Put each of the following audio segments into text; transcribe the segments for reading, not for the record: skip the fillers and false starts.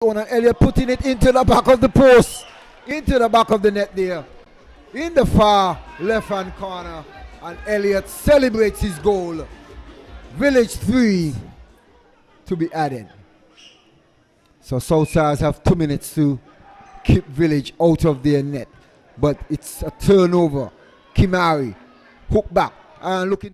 And Elliott putting it into the back of the post, into the back of the net there, in the far left-hand corner, and Elliott celebrates his goal. Village 3 to be added. So Southsides have 2 minutes to keep Village out of their net, but it's a turnover. Kimari, hook back, and looking.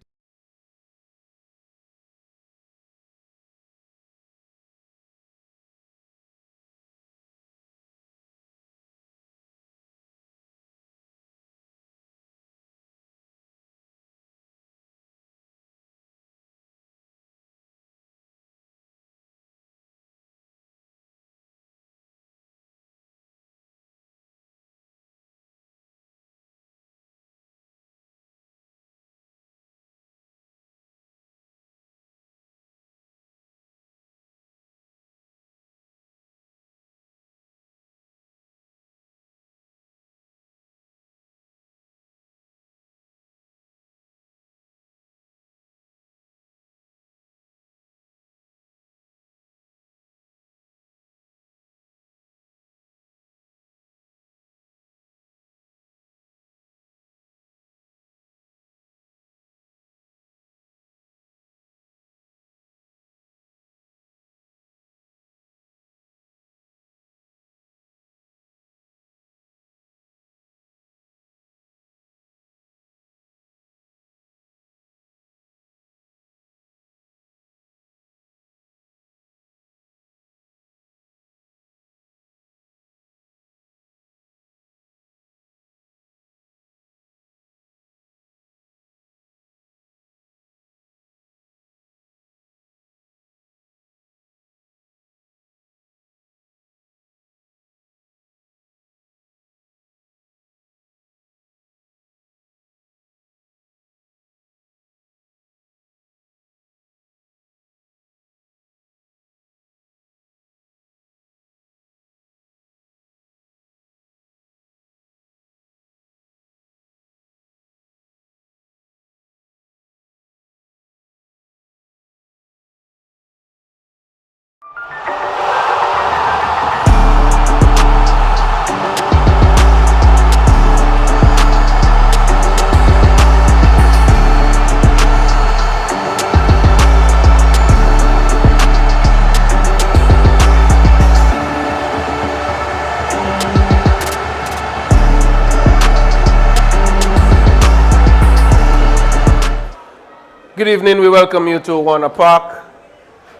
Good evening, we welcome you to Warner Park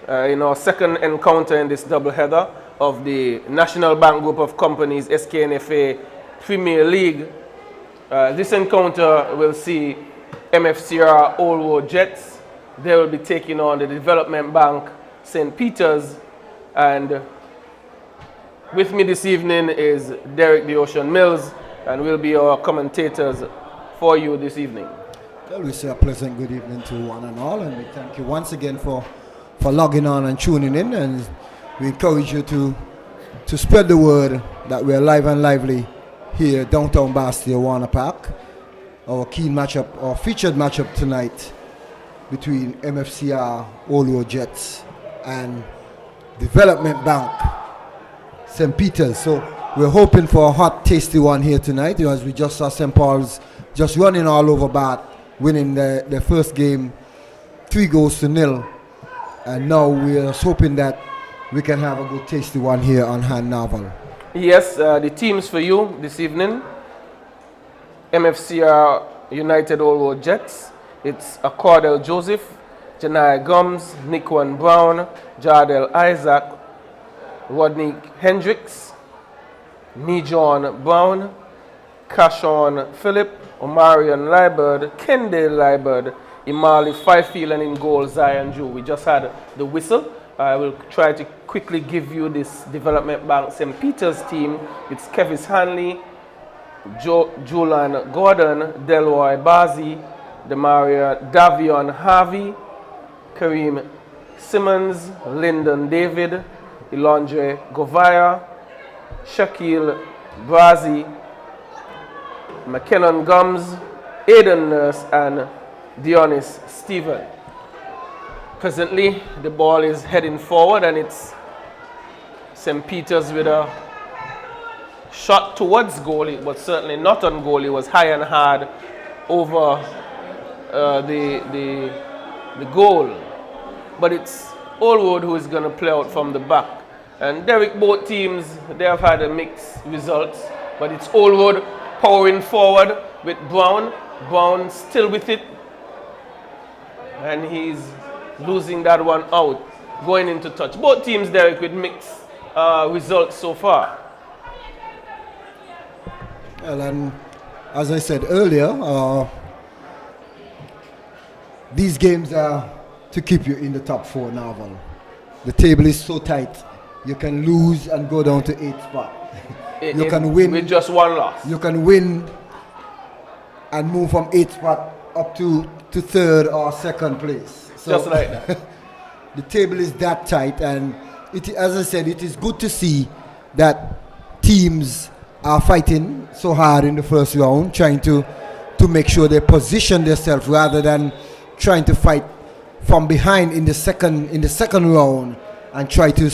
in our second encounter in this doubleheader of the National Bank Group of Companies SKNFA Premier League. This encounter will see Mfcr Old Road Jets. They will be taking on the Development Bank St. Peter's, and with me this evening is Derek the Ocean Mills, and we'll be our commentators for you this evening. Well, we say a pleasant good evening to one and all, and we thank you once again for logging on and tuning in, and we encourage you to spread the word that we're live and lively here downtown Bastille, Warner Park. Our key matchup, our featured matchup tonight between Mfcr Old Road Jets and Development Bank St. Peter's. So we're hoping for a hot, tasty one here tonight, as we just saw St. Paul's just running all over Bath, winning their first game 3-0, and now we're hoping that we can have a good tasty one here on Hand Naval. Yes, the teams for you this evening: Mfcr United Old Road Jets. It's Accordell Joseph, Janai Gums, Nikwan Brown, Jardel Isaac, Rodney Hendricks, Nijon Brown, Cashon Phillip, Omarion Liebert, Kendall Liebert, Imali Fifield, and in goal Zion Jew. We just had the whistle. I will try to quickly give you this Development Bank St. Peter's team. It's Kevis Hanley, Julian Gordon, Delroy Bazi, Demaria Davion Harvey, Kareem Simmons, Lyndon David, Ilondre Govaya, Shaquille Brazi, McKinnon Gums, Aidan Nurse, and Dionys Stephen. Presently, the ball is heading forward, and it's St. Peter's with a shot towards goal, but certainly not on goal. It was high and hard over the goal. But it's Allwood who is going to play out from the back. And Derek, both teams, they have had a mixed results, but it's Allwood powering forward with Brown. Brown still with it, and he's losing that one out, going into touch. Both teams, Derek, with mixed results so far. Well, and as I said earlier, these games are to keep you in the top 4 now. The table is so tight. You can lose and go down to 8th spot. You can win with just one loss. You can win and move from 8th spot up to 3rd or 2nd place. So just like that. The table is that tight, and as I said, it is good to see that teams are fighting so hard in the first round, trying to make sure they position themselves rather than trying to fight from behind in the second round and try to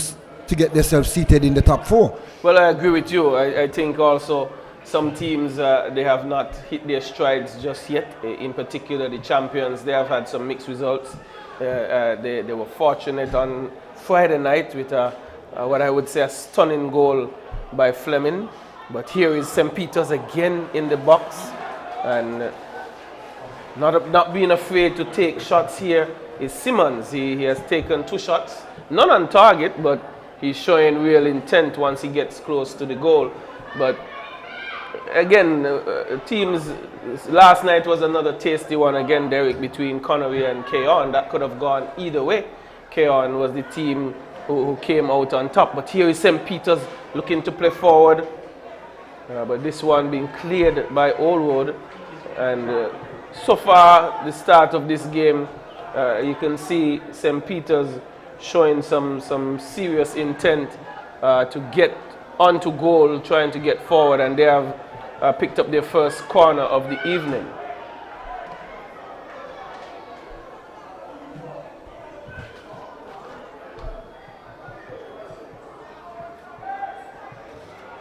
get themselves seated in the top 4. Well, I agree with you. I think also some teams, they have not hit their strides just yet. In particular, the champions, they have had some mixed results. They were fortunate on Friday night with what I would say a stunning goal by Fleming. But here is St. Peter's again in the box, and not being afraid to take shots here is Simmons. He has taken 2 shots, none on target, but he's showing real intent once he gets close to the goal. But again, teams, last night was another tasty one again, Derek, between Connery and Keon. That could have gone either way. Keon was the team who came out on top. But here is St. Peter's looking to play forward. But this one being cleared by Allwood. And so far, the start of this game, you can see St. Peter's showing some serious intent to get onto goal, trying to get forward, and they have picked up their first corner of the evening.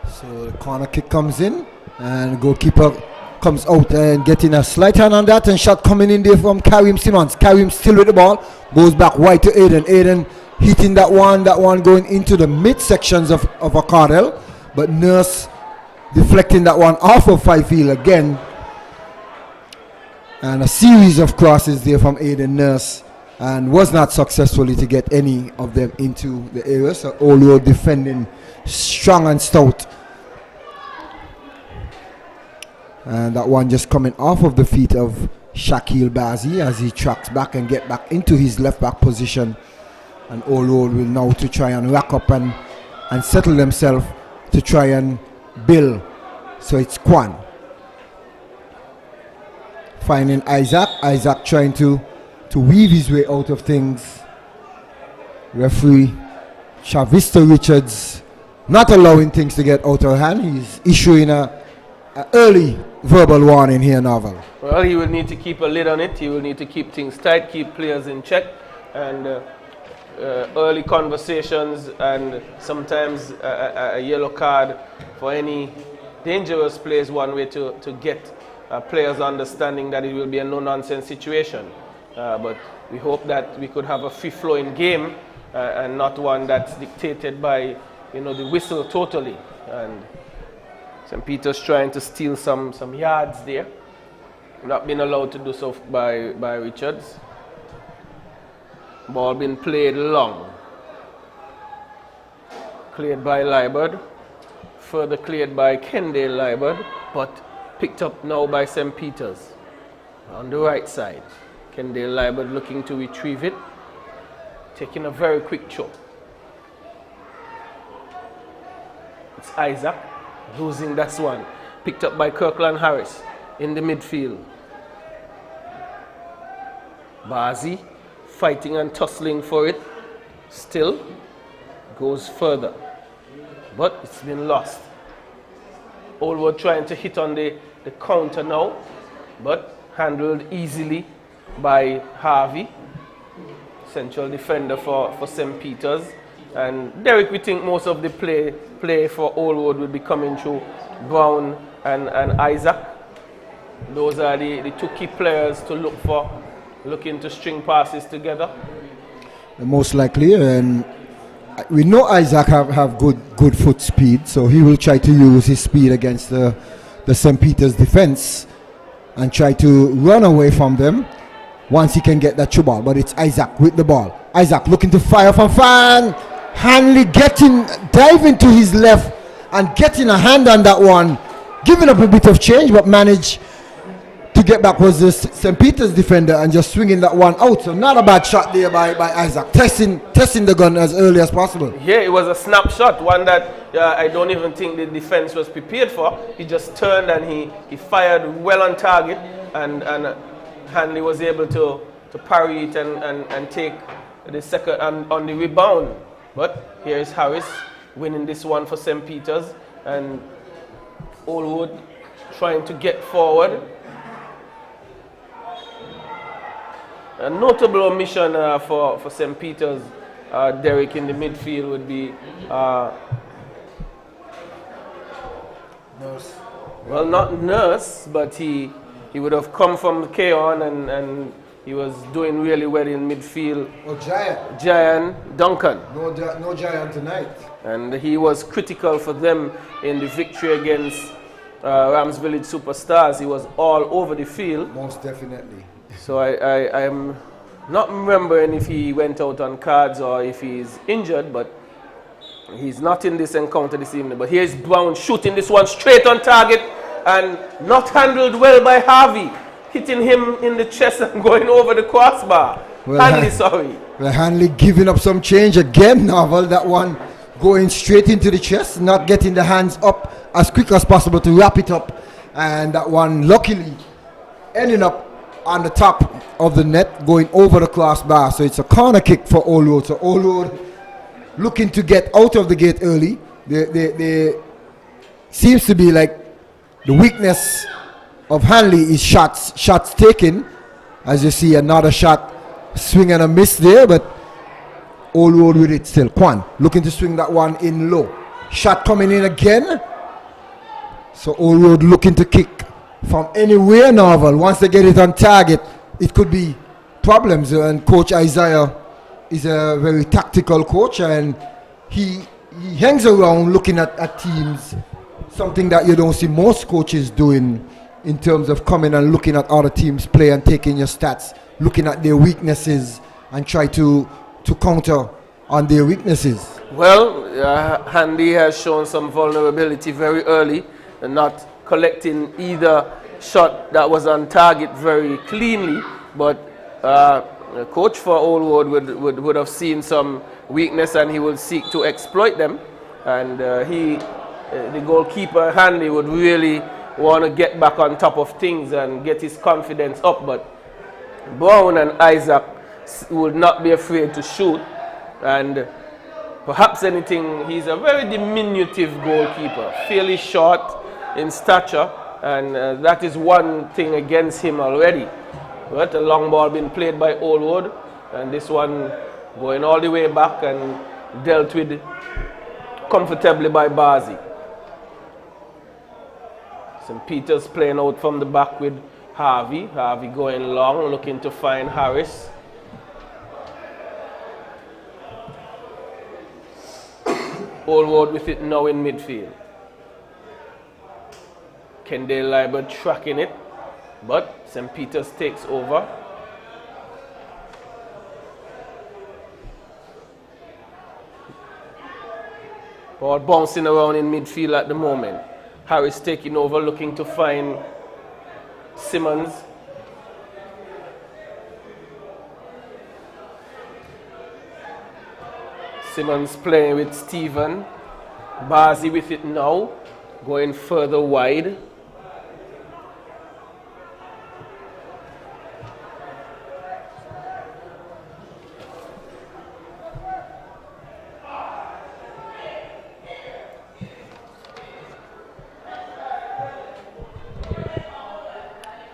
So the corner kick comes in, and goalkeeper comes out and getting a slight hand on that, and shot coming in there from Karim Simmons. Karim still with the ball, goes back wide to Aiden. Aiden hitting that one going into the midsections of a Cardell, but Nurse deflecting that one off of 5 field again. And a series of crosses there from Aiden Nurse, and was not successfully to get any of them into the area. So Allwood defending strong and stout. And that one just coming off of the feet of Shakil Bazi as he tracks back and get back into his left back position. And Allwood will now to try and rack up and settle themselves to try and build. So it's Kwan finding Isaac trying to weave his way out of things. Referee Chavista Richards not allowing things to get out of hand. He's issuing a early verbal warning here, Novel. Well, he will need to keep a lid on it. He will need to keep things tight, keep players in check, and early conversations, and sometimes a yellow card for any dangerous play is one way to get players understanding that it will be a no-nonsense situation. But we hope that we could have a free-flowing game and not one that's dictated by, the whistle totally. And St. Peter's trying to steal some yards there. Not being allowed to do so by Richards. Ball being played long. Cleared by Liebert. Further cleared by Kendale Liebert, but picked up now by St. Peter's on the right side. Kendale Liebert looking to retrieve it. Taking a very quick throw. It's Isaac losing that one. Picked up by Kirkland Harris in the midfield. Bazi fighting and tussling for it. Still goes further, but it's been lost. Allwood trying to hit on the counter now, but handled easily by Harvey, central defender for St. Peter's. And Derek, we think most of the play for Old Road will be coming through Brown and Isaac. Those are the two key players to look for, looking to string passes together. Most likely, and we know Isaac have good foot speed, so he will try to use his speed against the St. Peter's defense and try to run away from them once he can get that true ball. But it's Isaac with the ball. Isaac looking to fire from fan. Hanley diving to his left and getting a hand on that one, giving up a bit of change, but managed to get back was the St. Peter's defender and just swinging that one out. So not a bad shot there by Isaac, testing the gun as early as possible. Yeah, it was a snapshot, one that I don't even think the defense was prepared for. He just turned and he fired well on target, and Hanley was able to parry it and take the second on the rebound. But here is Harris winning this one for St. Peter's, and Allwood trying to get forward. A notable omission for St. Peter's, Derek, in the midfield would be Nurse. Well, not Nurse, but he would have come from K-on and he was doing really well in midfield. Oh, Giant. Giant Duncan. No Giant tonight. And he was critical for them in the victory against Rams Village Superstars. He was all over the field. Most definitely. So I am not remembering if he went out on cards or if he's injured, but he's not in this encounter this evening. But here's Brown shooting this one straight on target and not handled well by Harvey, hitting him in the chest and going over the crossbar. Hanley, sorry. Well, Hanley giving up some change again, Novel. That one going straight into the chest, not getting the hands up as quick as possible to wrap it up. And that one luckily ending up on the top of the net, going over the crossbar. So it's a corner kick for Old Road. So Old Road looking to get out of the gate early. They seems to be like the weakness of Hanley is shots taken. As you see, another shot, swing and a miss there, but Old Road with it still. Kwan looking to swing that one in low. Shot coming in again. So Old Road looking to kick from anywhere, Novel. Once they get it on target, it could be problems. And Coach Isaiah is a very tactical coach, and he hangs around looking at teams, something that you don't see most coaches doing in terms of coming and looking at other teams play and taking your stats, looking at their weaknesses and try to counter on their weaknesses. Well, Handy has shown some vulnerability very early and not collecting either shot that was on target very cleanly, but the coach for Old Road would have seen some weakness and he will seek to exploit them. And the goalkeeper Hanley would really want to get back on top of things and get his confidence up. But Brown and Isaac would not be afraid to shoot, and perhaps anything, he's a very diminutive goalkeeper, fairly short in stature, and that is one thing against him already. But a long ball being played by Old Road, and this one going all the way back and dealt with comfortably by Bazi. St. Peter's playing out from the back with Harvey. Harvey going long, looking to find Harris. Old Road with it now in midfield. Kendall Liber tracking it, but St. Peter's takes over. Ball bouncing around in midfield at the moment. Harris taking over, looking to find Simmons. Simmons playing with Stephen. Bazi with it now, going further wide.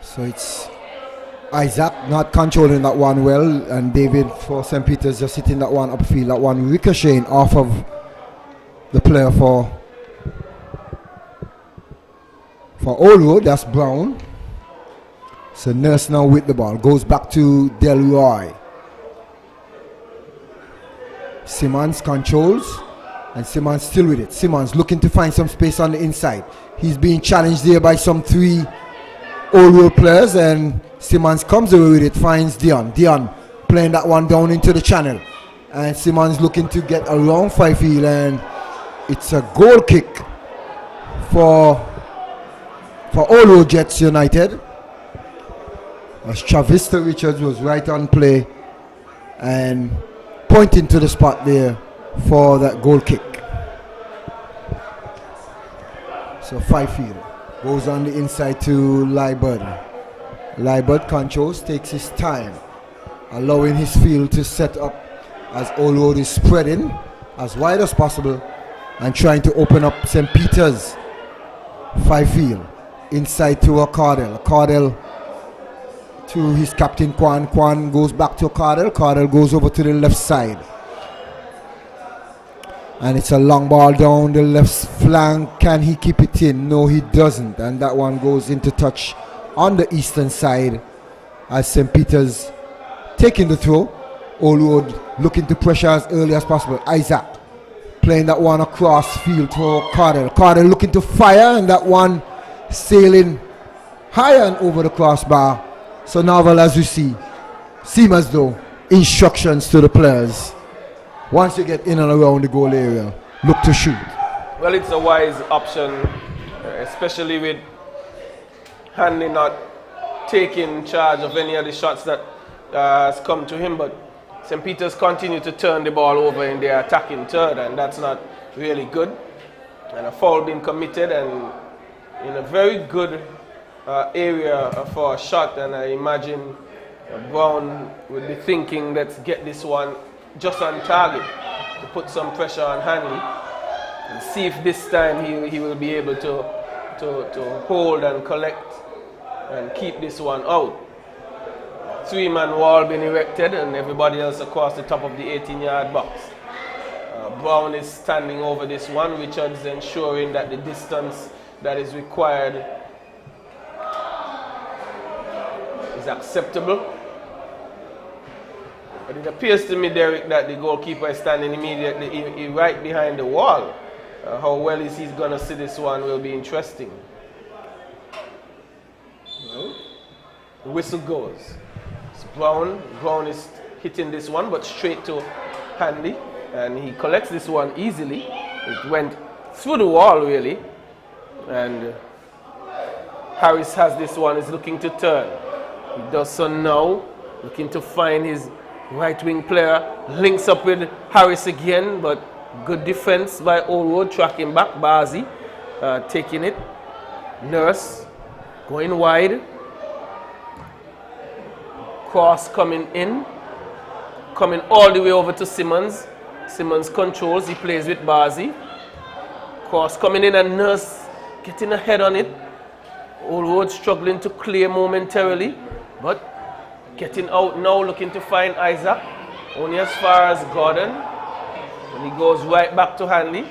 So it's Isaac not controlling that one well, and David for St. Peter's just hitting that one upfield. That one ricocheting off of the player for Old Road. That's Brown. So Nurse now with the ball. Goes back to Delroy. Simmons controls. And Simmons still with it. Simmons looking to find some space on the inside. He's being challenged there by some 3 Old Road players. And Simmons comes away with it. Finds Dion. Dion playing that one down into the channel. And Simmons looking to get around Fifield. And it's a goal kick for Old Road Jets United. As Chavista Richards was right on play and pointing to the spot there for that goal kick. So Fifield goes on the inside to Liebert. Liebert controls, takes his time, allowing his field to set up as Old Road is spreading as wide as possible and trying to open up St. Peter's. Fifield inside to a Cardell. Cardell to his captain Kwan. Kwan goes back to Cardell. Cardell goes over to the left side. And it's a long ball down the left flank. Can he keep it in? No, he doesn't. And that one goes into touch on the eastern side as St. Peter's taking the throw. Old Road looking to pressure as early as possible. Isaac playing that one across field to Cardell. Cardell looking to fire, and that one sailing higher and over the crossbar. So Novel, as you see, seem as though instructions to the players. Once you get in and around the goal area, look to shoot. Well, it's a wise option, especially with Hanley not taking charge of any of the shots that has come to him. But St. Peter's continue to turn the ball over in their attacking third, and that's not really good. And a foul being committed, and in a very good area for a shot. And I imagine Brown would be thinking, let's get this one just on target to put some pressure on Hanley and see if this time he will be able to hold and collect and keep this one out. 3-man wall being erected and everybody else across the top of the 18-yard box. Brown is standing over this one. Richards ensuring that the distance that is required is acceptable. But it appears to me, Derek, that the goalkeeper is standing immediately right behind the wall. How well is he going to see this one will be interesting. Well, the whistle goes. It's Brown. Brown is hitting this one, but straight to Hanley. And he collects this one easily. It went through the wall, really. And Harris has this one, is looking to turn. He does so now, looking to find his right wing player, links up with Harris again, but good defense by Old Road, tracking back. Bazi taking it. Nurse going wide. Cross coming in. Coming all the way over to Simmons. Simmons controls, he plays with Bazi. Cross coming in and Nurse getting ahead on it. Old Road struggling to clear momentarily, but getting out now, looking to find Isaac. Only as far as Gordon. And he goes right back to Hanley.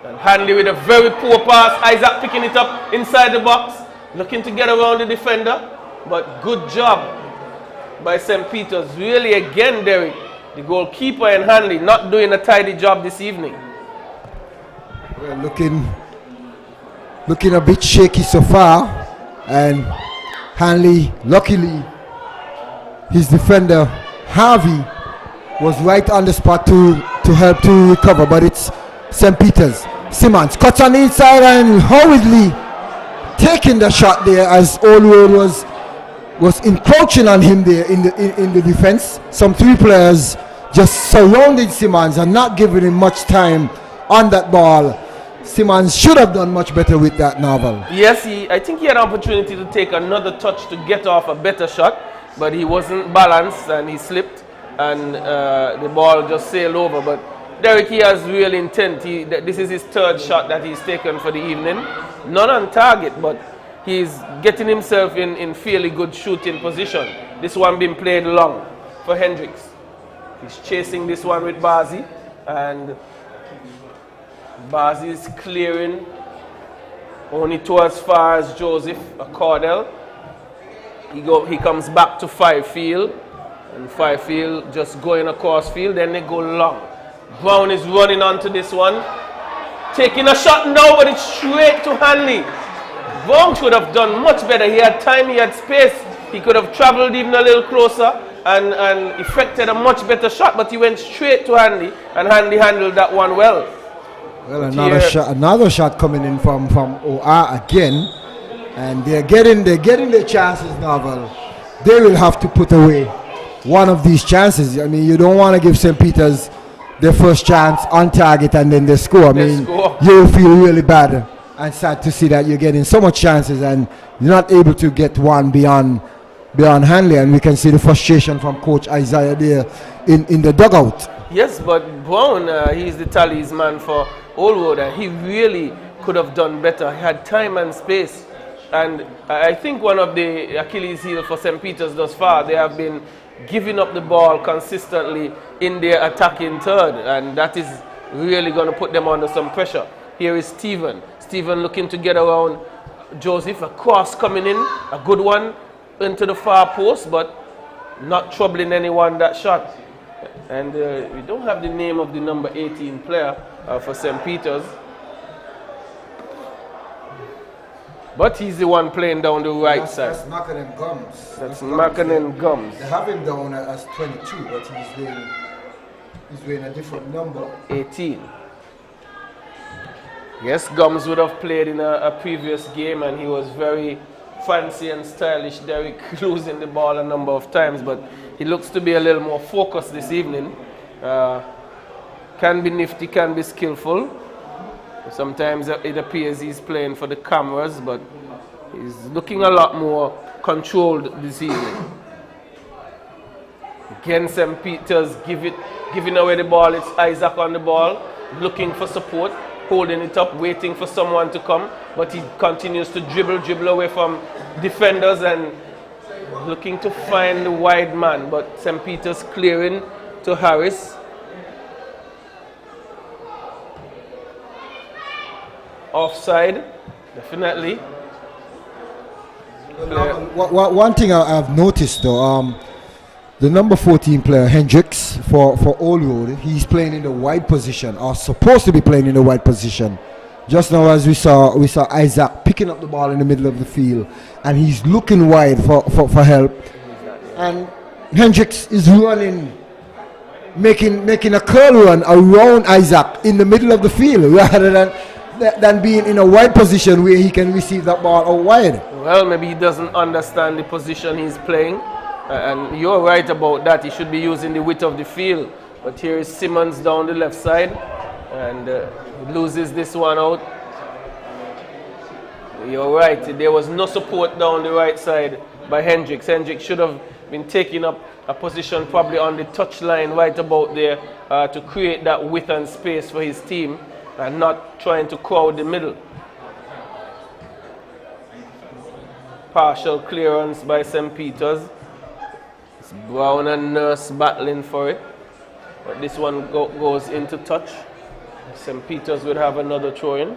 And Hanley with a very poor pass. Isaac picking it up inside the box. Looking to get around the defender. But good job by St. Peter's. Really again, Derek, the goalkeeper and Hanley not doing a tidy job this evening. We're looking a bit shaky so far. And Hanley, luckily, his defender, Harvey, was right on the spot to help to recover, but it's St. Peter's. Simmons cuts on the inside and hurriedly taking the shot there as Old Road was encroaching on him there in the defense. Some 3 players just surrounded Simmons and not giving him much time on that ball. Simmons should have done much better with that, Novel. Yes, I think he had an opportunity to take another touch to get off a better shot, but he wasn't balanced and he slipped and the ball just sailed over. But Derek, he has real intent. This is his 3rd shot that he's taken for the evening. None on target, but he's getting himself in fairly good shooting position. This one being played long for Hendricks. He's chasing this one with Bazi, and Bazi is clearing only to as far as Joseph Cordell. He comes back to Fifield, and Fifield just going across field, then they go long. Brown is running onto this one, taking a shot now, but it's straight to Hanley. Brown should have done much better. He had time, he had space. He could have traveled even a little closer and effected a much better shot, but he went straight to Hanley, and Hanley handled that one well. Well, another shot coming in from OR again, and they're getting their chances now. Well, they will have to put away one of these chances. I mean, you don't want to give St. Peter's their first chance on target and then they score. I mean, you'll feel really bad and sad to see that you're getting so much chances and you're not able to get one beyond Hanley, and we can see the frustration from Coach Isaiah there in the dugout. Yes, but Brown, he's the talisman for Old Road, and he really could have done better. He had time and space, and I think one of the Achilles heel for St. Peter's thus far, they have been giving up the ball consistently in their attacking third, and that is really going to put them under some pressure. Here is Stephen looking to get around Joseph, a cross coming in, a good one into the far post, but not troubling anyone that shot. And we don't have the name of the number 18 player for St. Peter's, but he's the one playing down the right side. That's Mackinnon Gums. That's Mackinnon Gums. They have him down as 22, but he's wearing a different number. 18. Yes, Gums would have played in a previous game, and he was very fancy and stylish. Derek losing the ball a number of times, but he looks to be a little more focused this evening. Can be nifty, can be skillful. Sometimes it appears he's playing for the cameras, but he's looking a lot more controlled this evening. Again, St. Peter's giving away the ball. It's Isaac on the ball, looking for support, holding it up, waiting for someone to come, but he continues to dribble away from defenders and looking to find the wide man, but St. Peter's clearing to Harris. Offside, definitely. One thing I've noticed though, the number 14 player Hendricks for Old Road, he's playing in the wide position, or supposed to be playing in the wide position. Just now, as we saw Isaac picking up the ball in the middle of the field, and he's looking wide for help. And Hendricks is running, making a curl run around Isaac in the middle of the field, rather than being in a wide position where he can receive that ball out wide. Well, maybe he doesn't understand the position he's playing, and you're right about that. He should be using the width of the field. But here is Simmons down the left side, and he loses this one out. You're right, there was no support down the right side by Hendricks. Hendricks should have been taking up a position probably on the touchline right about there to create that width and space for his team, and not trying to crowd the middle. Partial clearance by St. Peter's. It's Brown and Nurse battling for it, but this one goes into touch. St. Peter's would have another throw in.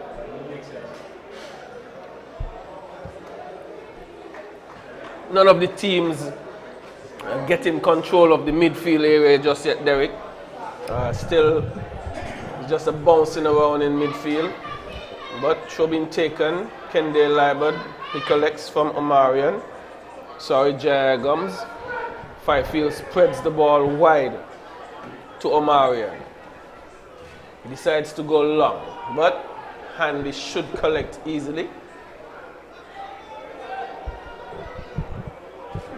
None of the teams are getting control of the midfield area just yet, Derek. Still just a bouncing around in midfield, but throw being taken. Kendall Liberd, he collects from Omarion. Sorry, Jaya Gums. Fifield spreads the ball wide to Omarion. He decides to go long, but Hanley should collect easily.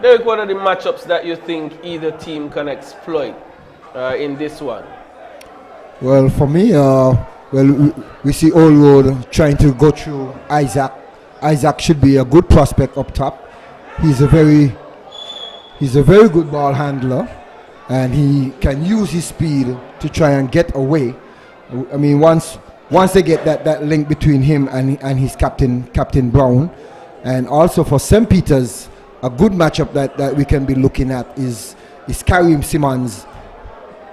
Derek, what are the matchups that you think either team can exploit in this one? Well, for me, we see Old Road trying to go through Isaac. Isaac should be a good prospect up top. He's a very good ball handler, and he can use his speed to try and get away. I mean, once they get that link between him and his captain Brown, And also for St. Peter's, a good matchup that we can be looking at is Kareem Simmons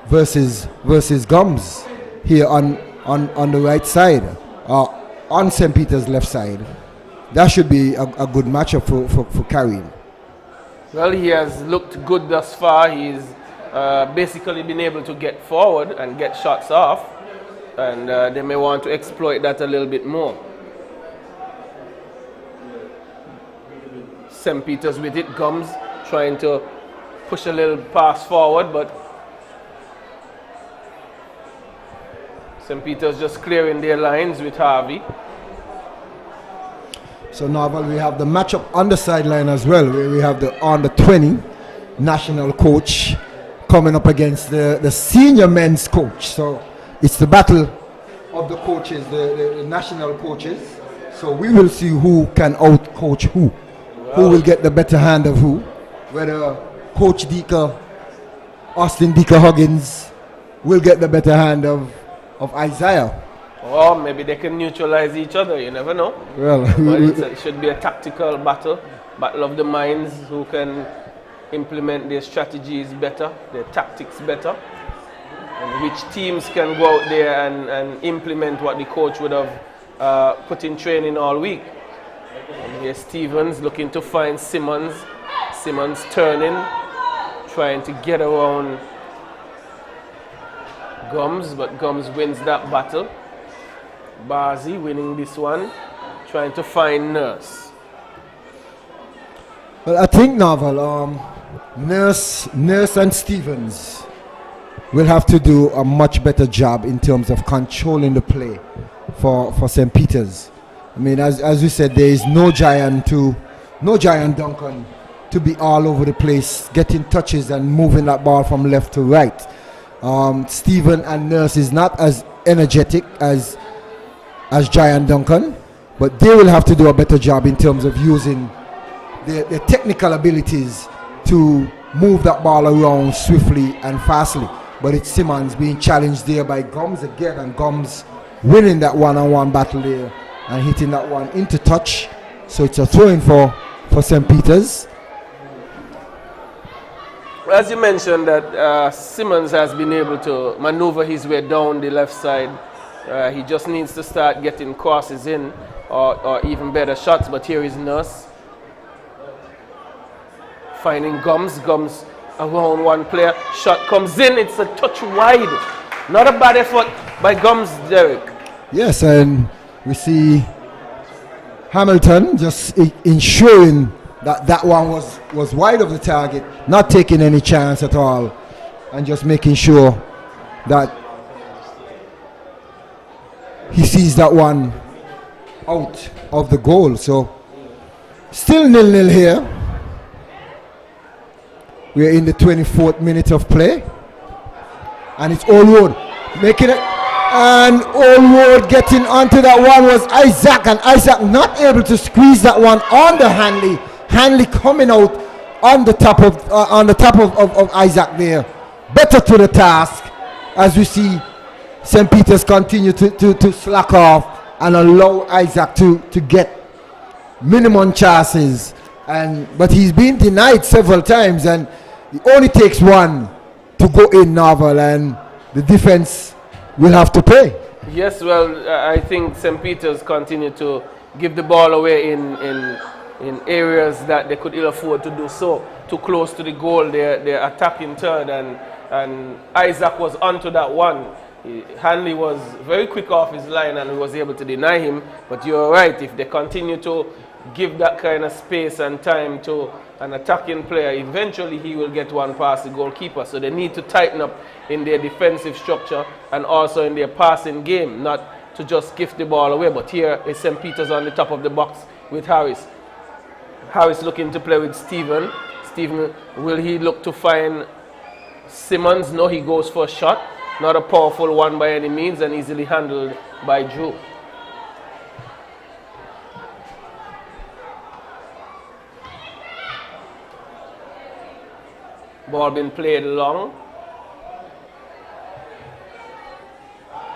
versus Gums here on the right side, on St. Peter's left side. That should be a good matchup for Kareem. Well, he has looked good thus far. He's basically been able to get forward and get shots off, and they may want to exploit that a little bit more. St. Peter's with it, Gums trying to push a little pass forward, but St. Peter's just clearing their lines with Harvey. So now we have the matchup on the sideline as well, where we have the under 20 national coach coming up against the senior men's coach. So it's the battle of the coaches, the national coaches. So we will see who can out coach who. Who will get the better hand of who? Whether Coach Dika, Austin Dika Huggins will get the better hand of Isaiah. Or maybe they can neutralize each other, you never know. Well, It should be a tactical battle of the minds, who can implement their strategies better, their tactics better, and which teams can go out there and implement what the coach would have put in training all week. And here's Stevens looking to find Simmons. Simmons turning, trying to get around Gums, but Gums wins that battle. Bazi winning this one, trying to find Nurse. Well, I think, Novel, Nurse and Stevens will have to do a much better job in terms of controlling the play for St. Peter's. I mean, as we said, there is no giant Duncan to be all over the place, getting touches and moving that ball from left to right. Stephen and Nurse is not as energetic as Giant Duncan, but they will have to do a better job in terms of using their technical abilities to move that ball around swiftly and fastly. But it's Simmons being challenged there by Gums again, and Gums winning that one-on-one battle there and hitting that one into touch. So it's a throw-in for St. Peter's. As you mentioned, that Simmons has been able to maneuver his way down the left side. He just needs to start getting crosses in, or even better shots. But here is Nurse finding Gums around one player. Shot comes in, it's a touch wide. Not a bad effort by Gums, Derek. Yes, and we see Hamilton just ensuring that one was wide of the target, not taking any chance at all, and just making sure that he sees that one out of the goal. So still 0-0 here. We're in the 24th minute of play, and it's Allwood making it, and Allwood getting onto that one was Isaac, and Isaac not able to squeeze that one on the Hanley. Hanley coming out on the top of Isaac there. Better to the task, as we see St. Peter's continue to slack off and allow Isaac to get minimum chances. But he's been denied several times, and it only takes one to go in, Novel, and the defense will have to pay. Yes, well, I think St. Peter's continue to give the ball away in areas that they could ill afford to do so. Too close to the goal, they're attacking third, and Isaac was onto that one. Hanley was very quick off his line and was able to deny him. But you're right, if they continue to give that kind of space and time to an attacking player, eventually he will get one past the goalkeeper. So they need to tighten up in their defensive structure and also in their passing game, not to just give the ball away. But here is St. Peter's on the top of the box with Harris. Harris looking to play with Stephen. Stephen, will he look to find Simmons? No, he goes for a shot. Not a powerful one by any means, and easily handled by Drew. Ball being played long.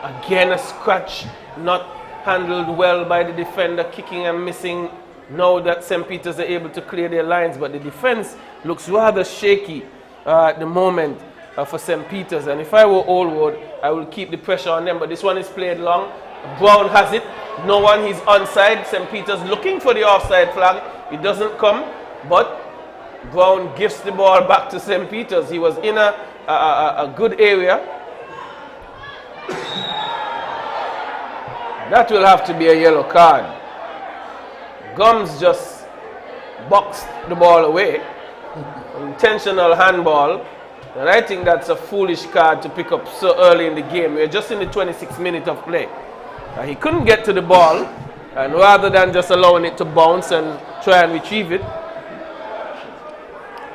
Again a scratch, not handled well by the defender, kicking and missing now that St. Peter's are able to clear their lines, but the defense looks rather shaky at the moment for St. Peter's. And if I were Allwood, I will keep the pressure on them, but this one is played long. Brown has it. No one, he's onside. St. Peter's looking for the offside flag. It doesn't come, but Brown gives the ball back to St. Peter's. He was in a good area. That will have to be a yellow card. Gums just boxed the ball away. Intentional handball. And I think that's a foolish card to pick up so early in the game. We're just in the 26th minute of play. He couldn't get to the ball, and rather than just allowing it to bounce and try and retrieve it,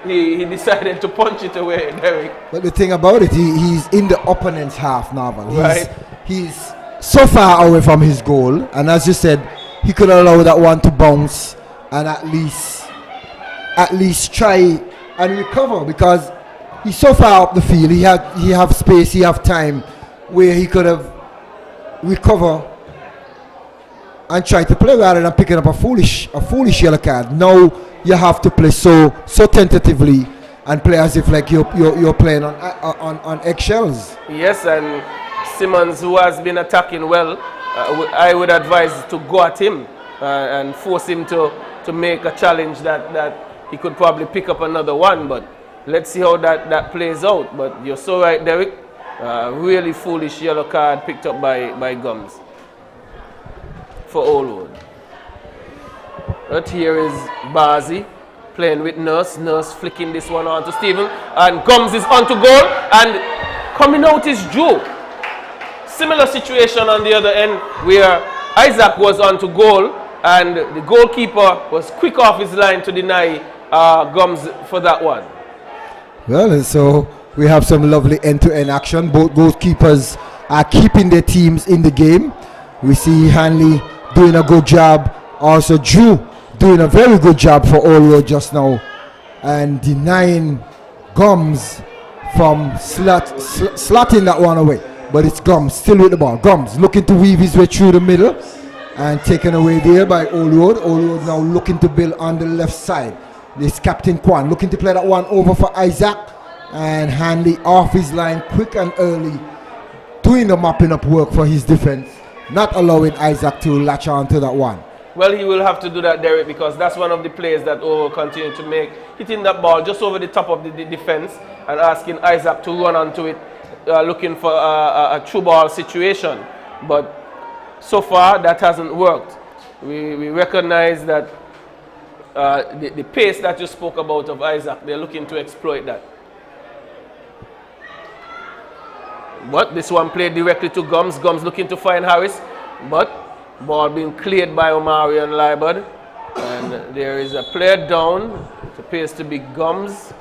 he decided to punch it away, Derek. But the thing about it, he's in the opponent's half, Naval. Right. He's so far away from his goal, and as you said, he could allow that one to bounce and at least try and recover, because he's so far up the field. He have space, he have time where he could have recover and try to play rather than picking up a foolish yellow card. Now you have to play so tentatively and play as if like you're playing on eggshells. Yes, and Simmons, who has been attacking well, I would advise to go at him and force him to make a challenge that he could probably pick up another one. But let's see how that plays out. But you're so right, Derek. Really foolish yellow card picked up by Gums for Allwood. But here is Bazi playing with Nurse. Nurse flicking this one on to Stephen. And Gums is on to goal. And coming out is Joe. Similar situation on the other end where Isaac was on to goal. And the goalkeeper was quick off his line to deny Gums for that one. Well, so we have some lovely end-to-end action. Both goalkeepers are keeping their teams in the game. We see Hanley doing a good job. Also, Drew doing a very good job for Allwood just now. And denying Gums from slotting that one away. But it's Gums still with the ball. Gums looking to weave his way through the middle. And taken away there by Allwood. Allwood now looking to build on the left side. This Captain Kwan looking to play that one over for Isaac. And Hanley off his line quick and early, doing the mopping up work for his defense, not allowing Isaac to latch on to that one. Well, he will have to do that, Derek, because that's one of the plays that will continue to make, hitting that ball just over the top of the defense and asking Isaac to run onto it, looking for a true ball situation. But so far that hasn't worked. We recognize that the pace that you spoke about of Isaac, they're looking to exploit that. But this one played directly to Gums. Gums looking to find Harris. But ball being cleared by Omari and Libard. And there is a player down. It appears to be Gums.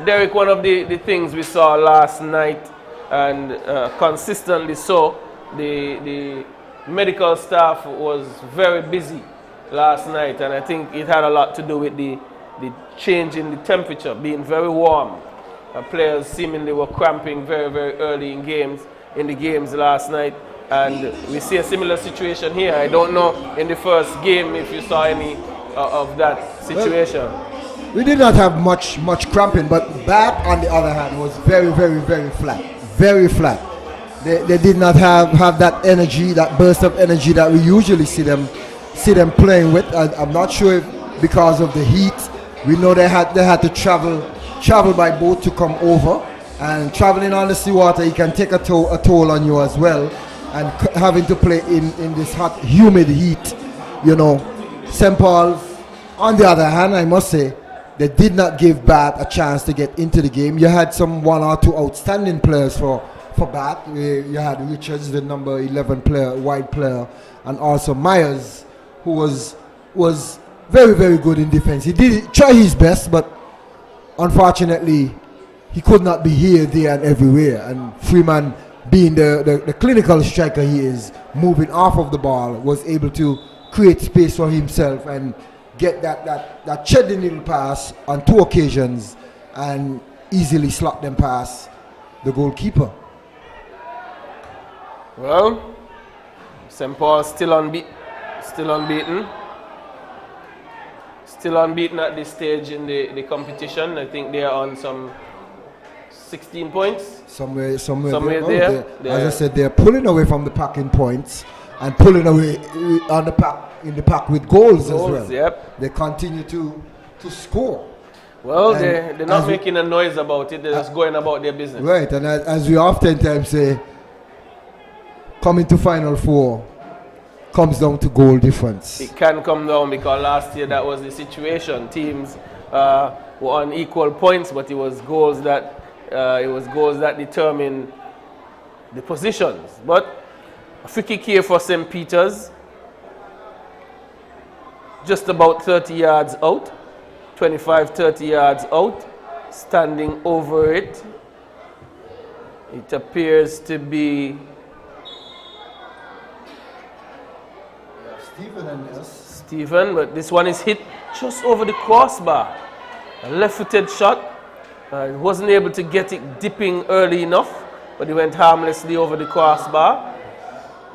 Derek, one of the things we saw last night and consistently so, the medical staff was very busy last night. And I think it had a lot to do with the change in the temperature, being very warm. Players seemingly were cramping very, very early in the games last night, and we see a similar situation here. I don't know in the first game if you saw any of that situation. Well, we did not have much cramping, but Bath on the other hand was very, very, very flat, very flat. They did not have that energy, that burst of energy that we usually see them playing with. I'm not sure if because of the heat. We know they had to travel by boat to come over, and traveling on the seawater, it can take a toll on you as well, and having to play in this hot, humid heat, you know. St. Paul's, on the other hand, I must say, they did not give Bath a chance to get into the game. You had some one or two outstanding players for Bath. You had Richards, the number 11 player, wide player, and also Myers, who was very, very good in defense. He did try his best, but unfortunately, he could not be here, there, and everywhere. And Freeman, being the clinical striker he is, moving off of the ball, was able to create space for himself and get that cheddar needle pass on 2 occasions and easily slot them past the goalkeeper. Well, St. Paul still Still unbeaten. Still unbeaten at this stage in the competition. I think they are on some 16 points. Somewhere there. As I said, they're pulling away from the pack in points and pulling away on the pack in the pack with goals as well. Yep. They continue to score. Well, they're not making a noise about it. They're just going about their business. Right, and as we oftentimes say, coming to Final Four comes down to goal difference. It can come down because last year that was the situation. Teams were on equal points, but it was goals that determined the positions. But a free kick here for St. Peter's, just about 30 yards out, 25-30 yards out, standing over it. It appears to be Stephen, but this one is hit just over the crossbar. A left-footed shot. He wasn't able to get it dipping early enough, but he went harmlessly over the crossbar.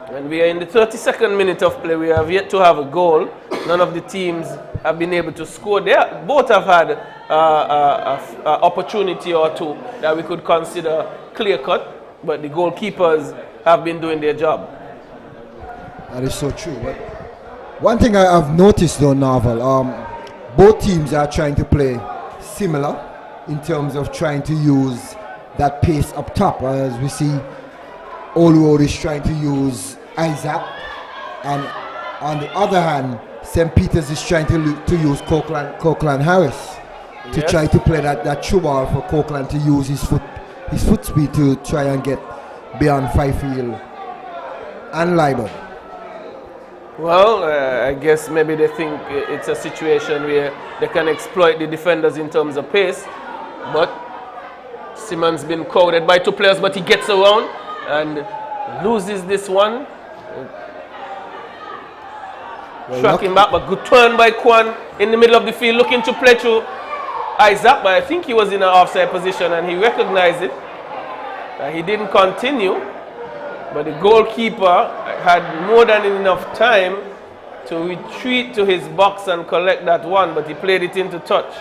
And we are in the 32nd minute of play. We have yet to have a goal. None of the teams have been able to score. Both have had an opportunity or two that we could consider clear-cut, but the goalkeepers have been doing their job. That is so true. But one thing I've noticed though, Naval, both teams are trying to play similar in terms of trying to use that pace up top. As we see, Oluod is trying to use Isaac, and on the other hand, St. Peter's is trying to use Coquelin Harris to try to play that through ball for Coquelin to use his foot speed to try and get beyond Fifield and Liban. Well, I guess maybe they think it's a situation where they can exploit the defenders in terms of pace, but Simmons been crowded by two players, but he gets around and loses this one. Tracking back, but good turn by Kwan in the middle of the field, looking to play through Isaac, but I think he was in an offside position and he recognized it. He didn't continue, but the goalkeeper had more than enough time to retreat to his box and collect that one, but he played it into touch.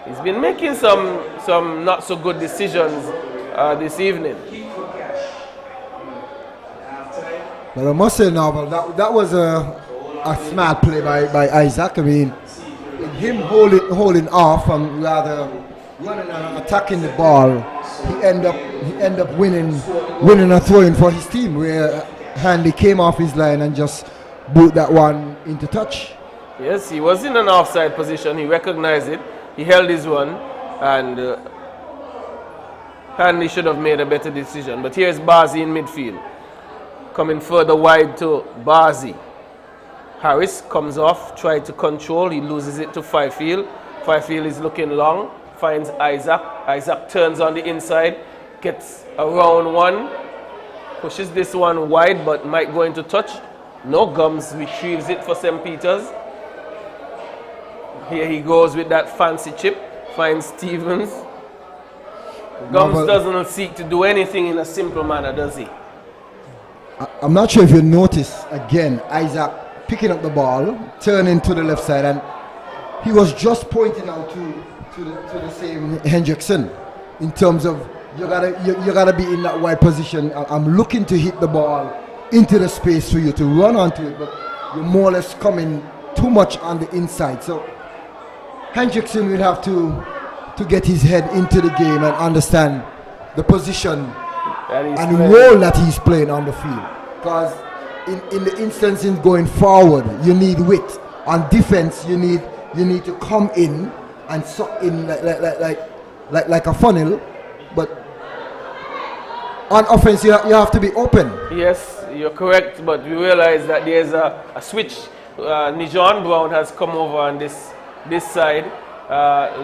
He's been making some not so good decisions this evening. But I must say, Novel, that was a smart play by Isaac. I mean, him holding off and rather running and attacking the ball, he end up winning a throw-in for his team, where Hanley came off his line and just boot that one into touch. Yes, he was in an offside position. He recognized it. He held his one, and Hanley should have made a better decision. But here's Bazi in midfield, coming further wide to Bazi. Harris comes off, tried to control. He loses it to Fifield. Fifield is looking long, finds Isaac. Isaac turns on the inside, gets around one, pushes this one wide, but might go into touch. No, Gums retrieves it for St. Peter's. Here he goes with that fancy chip, finds Stevens. Gums doesn't seek to do anything in a simple manner, does he? I'm not sure if you notice, again, Isaac picking up the ball, turning to the left side, and he was just pointing out to the same Hendrickson in terms of you gotta be in that wide position. I'm looking to hit the ball into the space for you to run onto it, but you're more or less coming too much on the inside. So Hendrickson will have to get his head into the game and understand the position and the role that he's playing on the field. Because in the instance in going forward, you need width. On defense, you need to come in and suck in like a funnel. But on offense, you have to be open. Yes, you're correct. But we realize that there's a switch. Nijon Brown has come over on this side,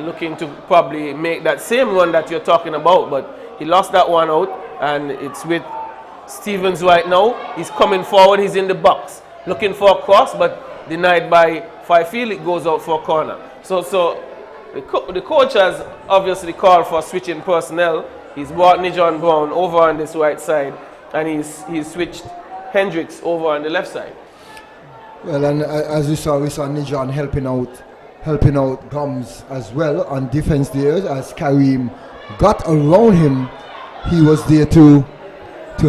looking to probably make that same run that you're talking about. But he lost that one out, and it's with Stevens right now. He's coming forward. He's in the box, looking for a cross, but denied by Fifield. It goes out for a corner. So the coach has obviously called for switching personnel. He's brought Nijon Brown over on this right side, and he's switched Hendricks over on the left side. Well, and as we saw Nijan helping out Gums as well on defense there. As Kareem got around him, he was there to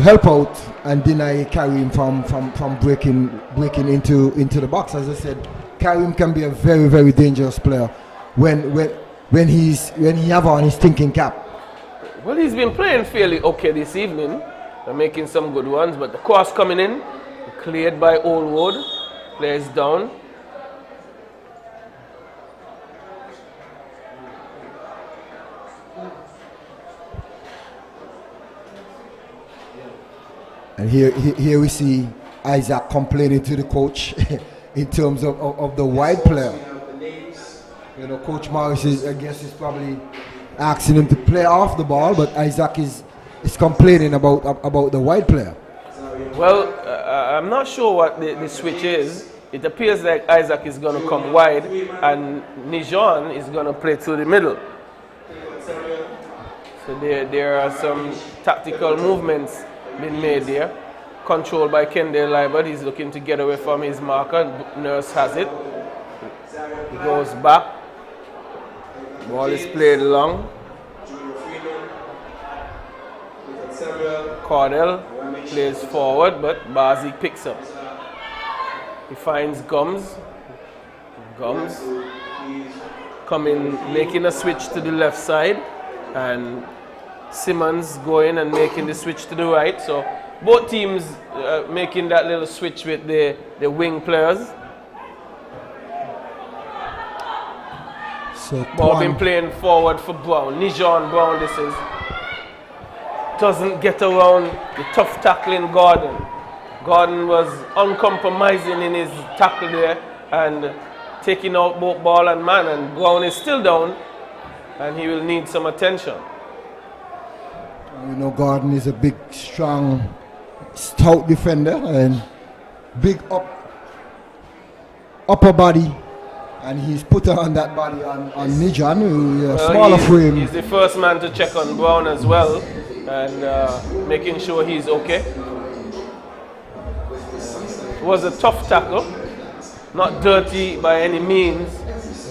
help out and deny Kareem from breaking into the box. As I said, Kareem can be a very, very dangerous player when he have on his thinking cap. Well, he's been playing fairly okay this evening, making some good ones, but the cross coming in, cleared by Oldwood, plays down. And here we see Isaac complaining to the coach in terms of the wide player. You know, Coach Morris I guess is probably asking him to play off the ball, but Isaac is complaining about the wide player. Well, I'm not sure what the switch is. It appears like Isaac is going to come wide and Nijan is going to play through the middle. So there are some tactical movements being made there. Controlled by Kendall Libert. He's looking to get away from his marker. Nurse has it. He goes back. Ball is played long. Cordell plays forward, but Bazi picks up. He finds Gums. Gums coming, making a switch to the left side, and Simmons going and making the switch to the right. So both teams making that little switch with the wing players. So Ball been playing forward for Brown. Nijan Brown, this is. Doesn't get around the tough tackling Gordon. Gordon was uncompromising in his tackle there and taking out both ball and man, and Brown is still down and he will need some attention. You know, Gordon is a big, strong, stout defender and big upper body, and he's put on that body on Nijan, who is smaller frame. He's the first man to check on Brown as well and making sure he's okay. It was a tough tackle, not dirty by any means,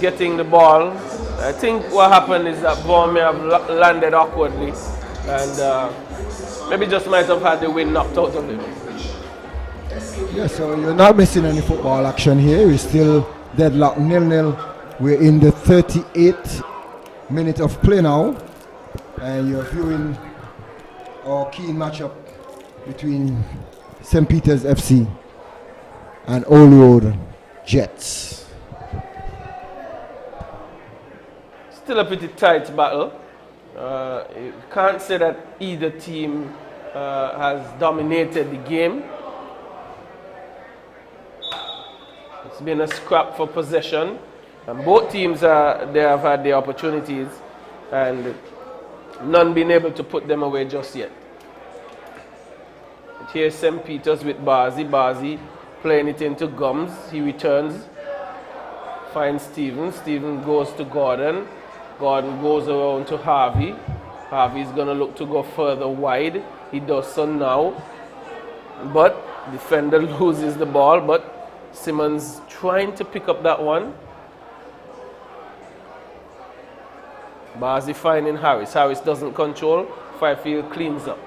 getting the ball. I think what happened is that Brown may have landed awkwardly and maybe just might have had the wind knocked out of him. Yeah, so you're not missing any football action here. We're still deadlock 0-0. We're in the 38th minute of play now, and you're viewing our key matchup between St. Peter's FC and Old Road Jets. Still a pretty tight battle. You can't say that either team has dominated the game. It's been a scrap for possession, and both teams they have had the opportunities and none been able to put them away just yet. But here's St. Peter's with Bazi playing it into Gums. He returns, finds Stephen. Stephen goes to Gordon. Gordon goes around to Harvey. Harvey's going to look to go further wide. He does so now. But defender loses the ball, but Simmons trying to pick up that one. Bazi finding Harris. Harris doesn't control. Fifield cleans up.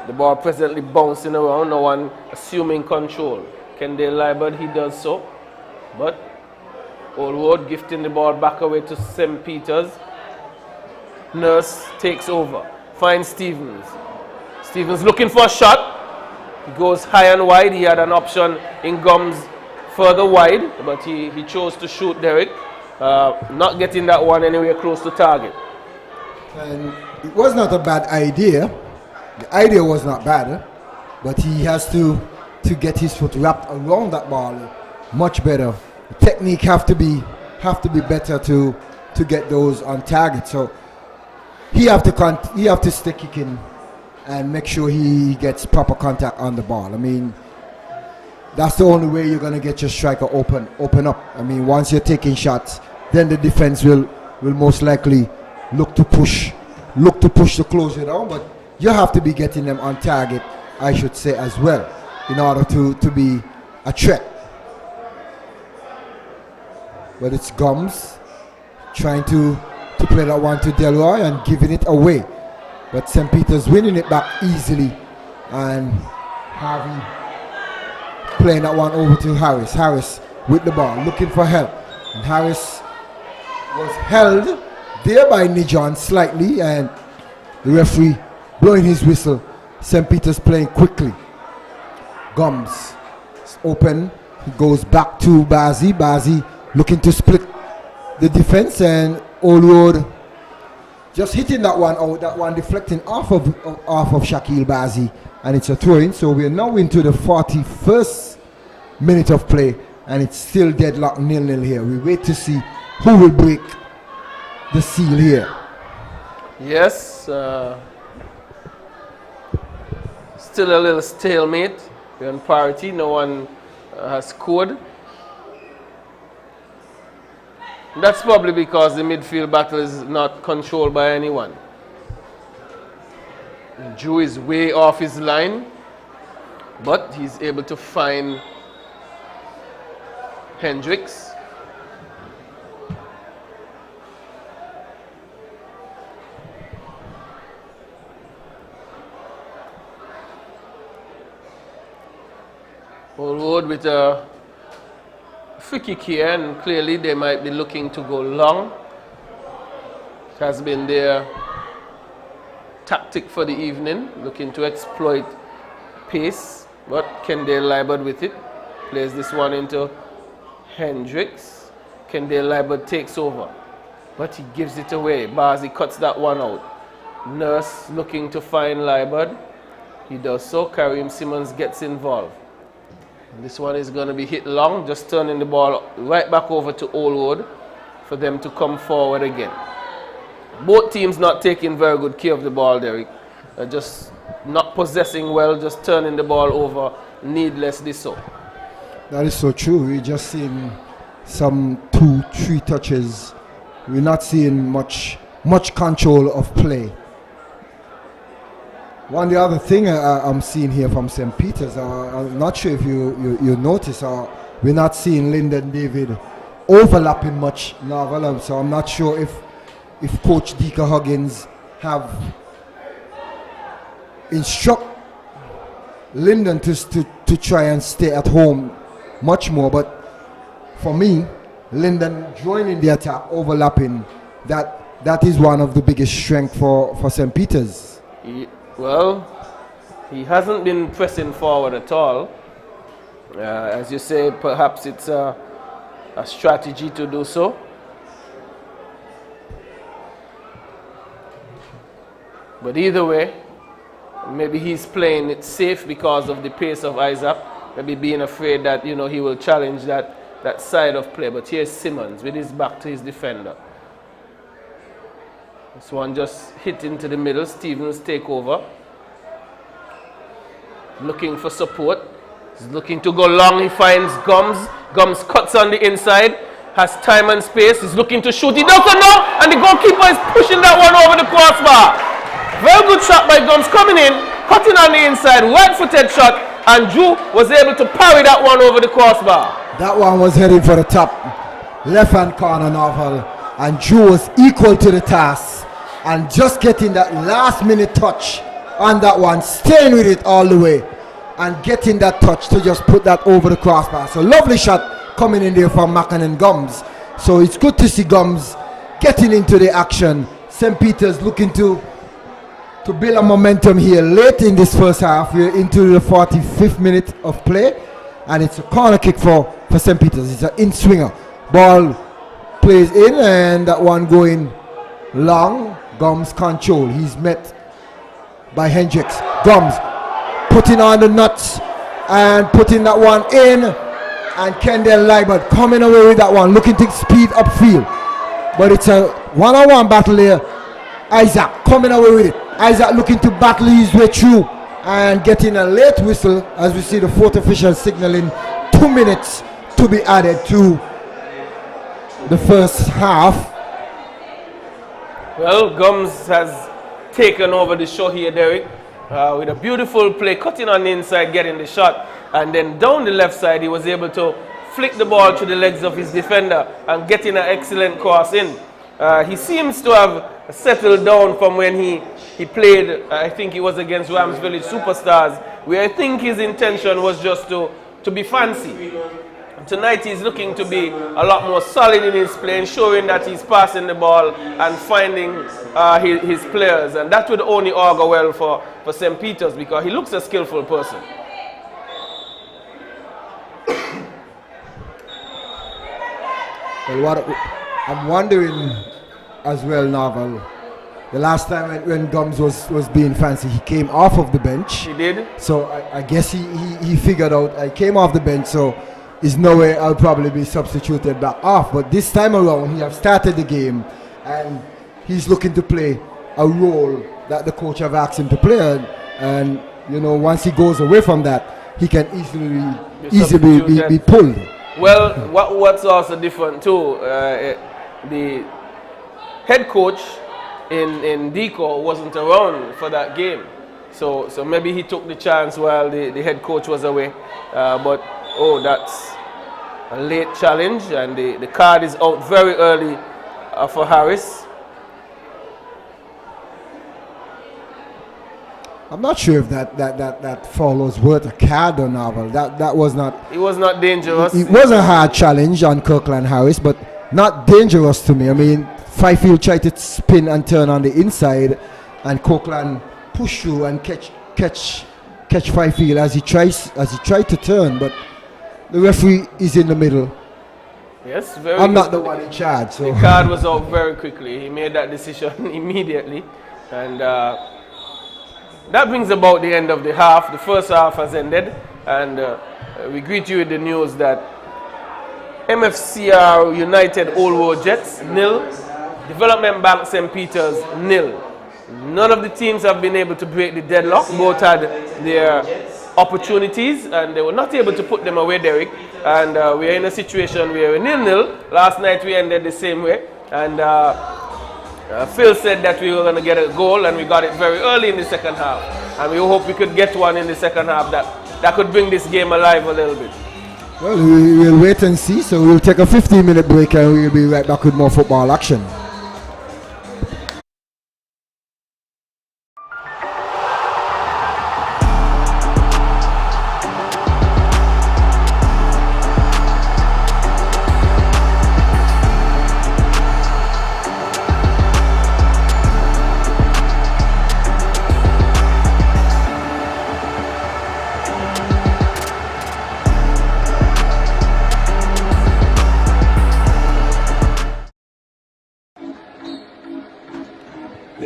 The ball presently bouncing around. No one assuming control. Kendall Libert, he does so. But Old Road gifting the ball back away to St. Peter's. Nurse takes over. Finds Stevens. Stevens looking for a shot. He goes high and wide. He had an option in Gums further wide, but he chose to shoot Derek. Not getting that one anywhere close to target. And it was not a bad idea. The idea was not bad, but he has to get his foot wrapped around that ball much better. The technique have to be better to get those on target. So he have to stay kicking and make sure he gets proper contact on the ball. I mean, that's the only way you're gonna get your striker open up. I mean, once you're taking shots, then the defense will most likely look to push to close it down. But you have to be getting them on target, I should say, as well, in order to be a threat. But it's Gums trying to play that one to Delroy and giving it away. But St. Peter's winning it back easily. And Harvey playing that one over to Harris. Harris with the ball, looking for help. And Harris was held there by Nijon slightly, and the referee blowing his whistle. St. Peter's playing quickly. Gums is open. He goes back to Bazi. Bazi looking to split the defense, and Old Road just hitting that one out. That one deflecting off of Shakil Bazi, and it's a throw-in. So we are now into the 41st minute of play, and it's still deadlock 0-0 here. We wait to see who will break the seal here. Yes, still a little stalemate. We're on parity. No one has scored. That's probably because the midfield battle is not controlled by anyone. Drew is way off his line, but he's able to find Hendricks. Old Road with a free kick here, and clearly they might be looking to go long. It has been their tactic for the evening, looking to exploit pace, but Kendall Libert with it plays this one into Hendricks. Kendall Libert takes over, but he gives it away. Bazi cuts that one out. Nurse looking to find Libert. He does so. Kareem Simmons gets involved. This one is going to be hit long, just turning the ball right back over to Old Road for them to come forward again. Both teams not taking very good care of the ball, Derek. Just not possessing well, just turning the ball over needlessly so. That is so true. We're just seeing some 2-3 touches. We're not seeing much control of play. One the other thing I'm seeing here from St. Peter's, I'm not sure if you notice, we're not seeing Lyndon David overlapping much now, so I'm not sure if Coach Deacon Huggins have instruct Lyndon to try and stay at home much more. But for me, Lyndon joining the attack, overlapping, that is one of the biggest strengths for St. Peter's. Well, he hasn't been pressing forward at all. As you say, perhaps it's a strategy to do so. But either way, maybe he's playing it safe because of the pace of Isaac. Maybe being afraid that, he will challenge that side of play. But here's Simmons with his back to his defender. This one just hit into the middle. Stevens take over. Looking for support. He's looking to go long. He finds Gums. Gums cuts on the inside. Has time and space. He's looking to shoot. He doesn't know. And the goalkeeper is pushing that one over the crossbar. Very good shot by Gums coming in. Cutting on the inside. Right-footed shot. And Drew was able to parry that one over the crossbar. That one was heading for the top left-hand corner novel. And Drew was equal to the task. And just getting that last-minute touch on that one, staying with it all the way, and getting that touch to just put that over the crossbar. So lovely shot coming in there from Macken and Gums. So it's good to see Gums getting into the action. St. Peter's looking to build a momentum here late in this first half. We're into the 45th minute of play, and it's a corner kick for St. Peter's. It's an in-swinger. Ball plays in, and that one going long. Gums control. He's met by Hendricks. Gums putting on the nuts and putting that one in. And Kendall Libert coming away with that one, looking to speed upfield. But it's a one-on-one battle here. Isaac coming away with it. Isaac looking to battle his way through and getting a late whistle as we see the fourth official signaling 2 minutes to be added to the first half. Well, Gums has taken over the show here, Derek, with a beautiful play, cutting on the inside, getting the shot, and then down the left side he was able to flick the ball to the legs of his defender and get in an excellent cross in. He seems to have settled down from when he played, I think it was against Rams Village Superstars, where I think his intention was just to be fancy. Tonight he's looking to be a lot more solid in his play, ensuring that he's passing the ball and finding his players, and that would only augur well for St. Peter's because he looks a skillful person. Well, what I'm wondering as well, Novel, the last time when Gums was being fancy, he came off of the bench. He did. So I guess he figured out, I came off the bench, so there's no way I'll probably be substituted back off. But this time around, he have started the game, and he's looking to play a role that the coach have asked him to play. And you know, once he goes away from that, he can easily be pulled. Well, what's also different too, the head coach in Deco wasn't around for that game, so maybe he took the chance while the head coach was away. But that's a late challenge, and the card is out very early for Harris. I'm not sure if that foul was worth a card or Novel. That was not. It was not dangerous. It was a hard challenge on Kirkland Harris, but not dangerous to me. I mean, Fifield tried to spin and turn on the inside, and Kirkland pushed through and catch Fifield as he tried to turn, but the referee is in the middle. Yes, I'm not the one in charge. So. The card was out very quickly. He made that decision immediately, and that brings about the end of the half. The first half has ended, and we greet you with the news that Mfcr United Old Road Jets 0, Development Bank St. Peter's 0. None of the teams have been able to break the deadlock. Both had their opportunities and they were not able to put them away, Derek. And we are in a situation where we're 0-0. Last night we ended the same way. And Phil said that we were going to get a goal, and we got it very early in the second half. And we hope we could get one in the second half that could bring this game alive a little bit. Well, we'll wait and see. So we'll take a 15-minute break and we'll be right back with more football action.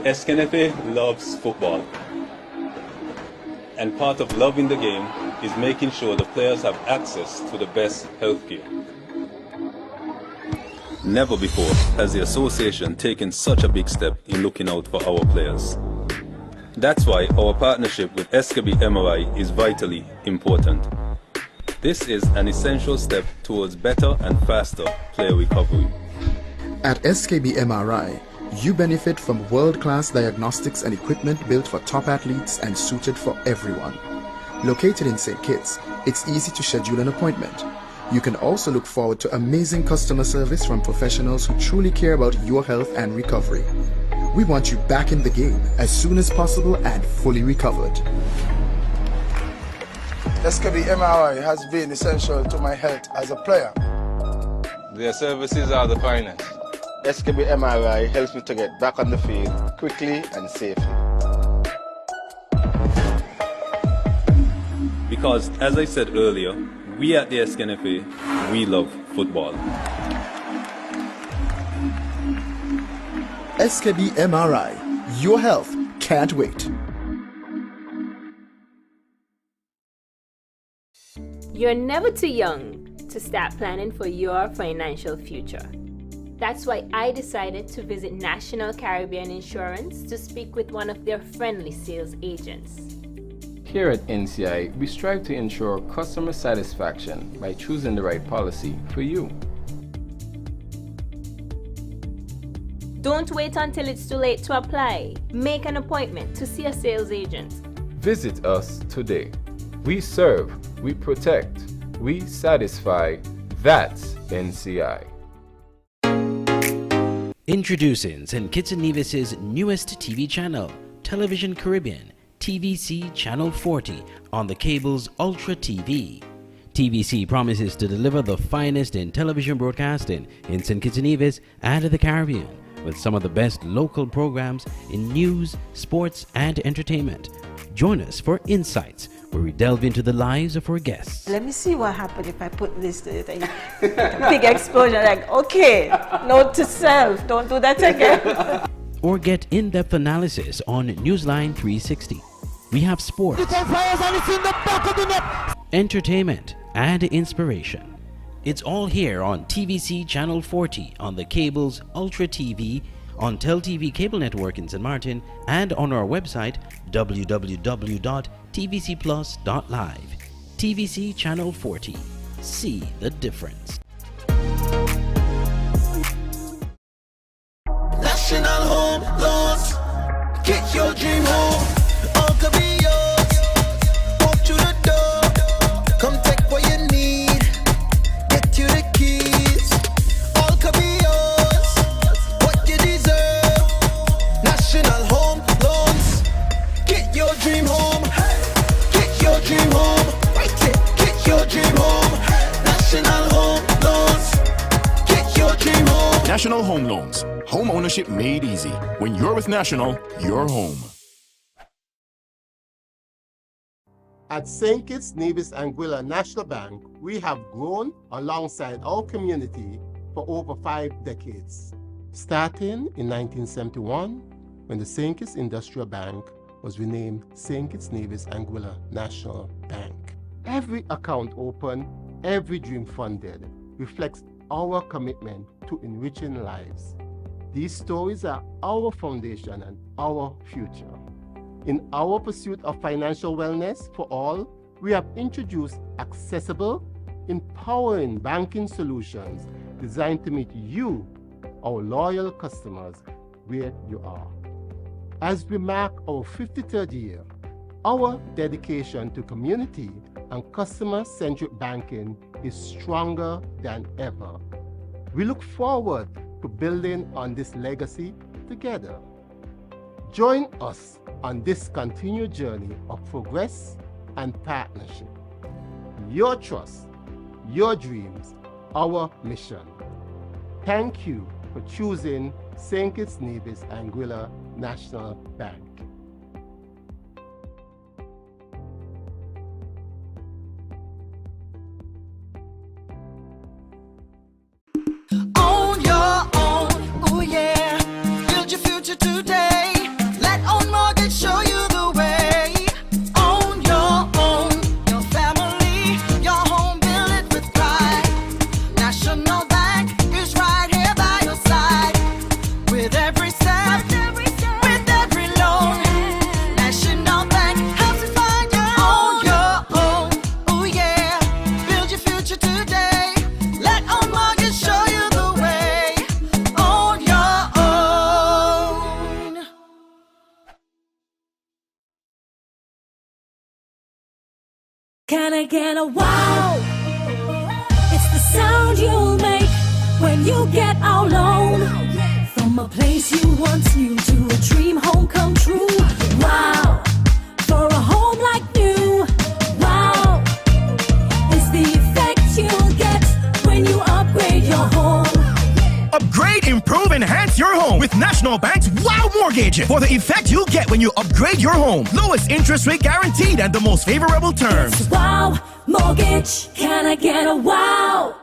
Dbskn loves football, and part of loving the game is making sure the players have access to the best healthcare. Never before has the association taken such a big step in looking out for our players. That's why our partnership with SKB MRI is vitally important. This is an essential step towards better and faster player recovery. At SKB MRI, you benefit from world-class diagnostics and equipment built for top athletes and suited for everyone. Located in St. Kitts, it's easy to schedule an appointment. You can also look forward to amazing customer service from professionals who truly care about your health and recovery. We want you back in the game as soon as possible and fully recovered. SKB MRI has been essential to my health as a player. Their services are the finest. SKB MRI helps me to get back on the field quickly and safely. Because, as I said earlier, we at the SKNFA, we love football. SKB MRI, your health can't wait. You're never too young to start planning for your financial future. That's why I decided to visit National Caribbean Insurance to speak with one of their friendly sales agents. Here at NCI, we strive to ensure customer satisfaction by choosing the right policy for you. Don't wait until it's too late to apply. Make an appointment to see a sales agent. Visit us today. We serve we protect, we satisfy. That's NCI. Introducing St. Kitts and Nevis's newest TV channel, Television Caribbean, TVC Channel 40 on the cable's Ultra TV. TVC promises to deliver the finest in television broadcasting in St. Kitts and Nevis and the Caribbean, with some of the best local programs in news, sports, and entertainment. Join us for Insights, where we delve into the lives of our guests. Let me see what happens if I put this to it. Big explosion, like, okay, note to self, don't do that again. Or get in-depth analysis on Newsline 360. We have sports, entertainment, and inspiration. It's all here on TVC Channel 40 on the cable's Ultra TV, on TelTV Cable Network in St. Martin, and on our website www.tvcplus.live. TVC Channel 40. See the difference. National Home Loans. Get your dream home. All could be yours. Walk through the door. Come take what you need. Get you the keys. All could be yours. What you deserve. National Home Loans. Get your dream home. Get your dream home. Right it. Get your dream home. National Home Loans. Get your dream home. National Home Loans. Home ownership made easy. When you're with National, you're home. At St. Kitts, Nevis, Anguilla National Bank, we have grown alongside our community for over 5 decades. Starting in 1971, when the St. Kitts Industrial Bank was renamed St. Kitts, Nevis, Anguilla National Bank. Every account opened, every dream funded, reflects our commitment to enriching lives. These stories are our foundation and our future. In our pursuit of financial wellness for all, we have introduced accessible, empowering banking solutions designed to meet you, our loyal customers, where you are. As we mark our 53rd year, our dedication to community and customer-centric banking is stronger than ever. We look forward to building on this legacy together. Join us on this continued journey of progress and partnership. Your trust, your dreams, our mission. Thank you for choosing St. Kitts Nevis Anguilla National Bank. Own your own, oh yeah. Build your future today. Let Own Mortgage show you the way. Own your own, your family, your home, build it with pride. National Bank is right here by your side. With every step, with every loan. National Bank helps you find your own, oh yeah. Build your future today. Let Own Mortgage show you the way. Own your own. Can I get a wow? It's the sound you'll make when you get our loan. From a place you once knew to a dream home come true. Wow, for a home like new. Wow, it's the effect you'll get when you upgrade your home. Upgrade, improve, enhance your home with National Bank's Wow Mortgage. For the effect you'll get when you upgrade your home. Lowest interest rate guaranteed and the most favorable terms. It's Wow Mortgage. Can I get a wow?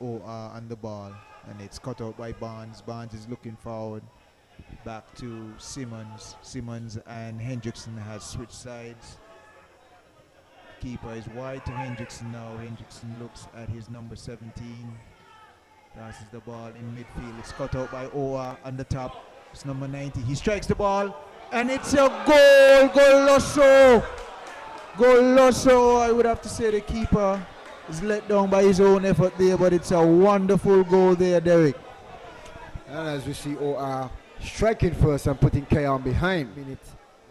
OR on the ball, and it's cut out by Barnes. Barnes is looking forward, back to Simmons. Simmons and Hendrickson has switched sides. Keeper is wide to Hendrickson now. Hendrickson looks at his number 17. Passes the ball in midfield. It's cut out by OR on the top. It's number 90. He strikes the ball, and it's a goal. Goloso. Goloso. I would have to say the keeper is let down by his own effort there, but it's a wonderful goal there, Derek. And as we see OR striking first and putting Kayan behind.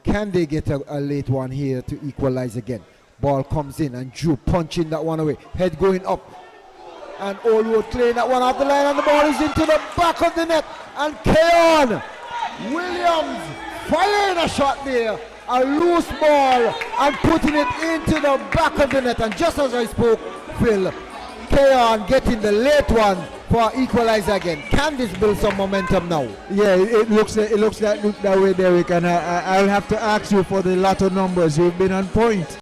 Can they get a late one here to equalize again? Ball comes in and Drew punching that one away. Head going up. And Allwood clearing that one off the line, and the ball is into the back of the net. And Kayan Williams firing a shot there. A loose ball and putting it into the back of the net. And just as I spoke, Phil, Kayan getting the late one for equalizer again. Can this build some momentum now? Yeah, it looks that way, Derek. And I'll have to ask you for the lotto numbers. You've been on point.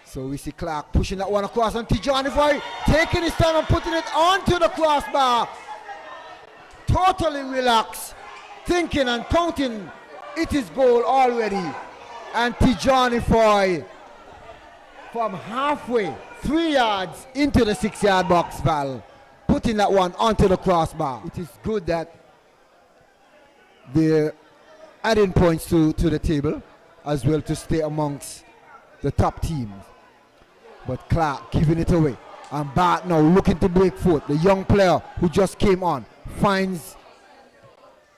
So we see Clark pushing that one across, and Tijani Foy taking his time and putting it onto the crossbar. Totally relaxed, thinking and counting. It is goal already. And Tijani Foy from halfway, 3 yards into the 6-yard box, Val, putting that one onto the crossbar. It is good that they're adding points to the table as well to stay amongst the top teams. But Clark giving it away. And Bart now looking to break foot. The young player who just came on finds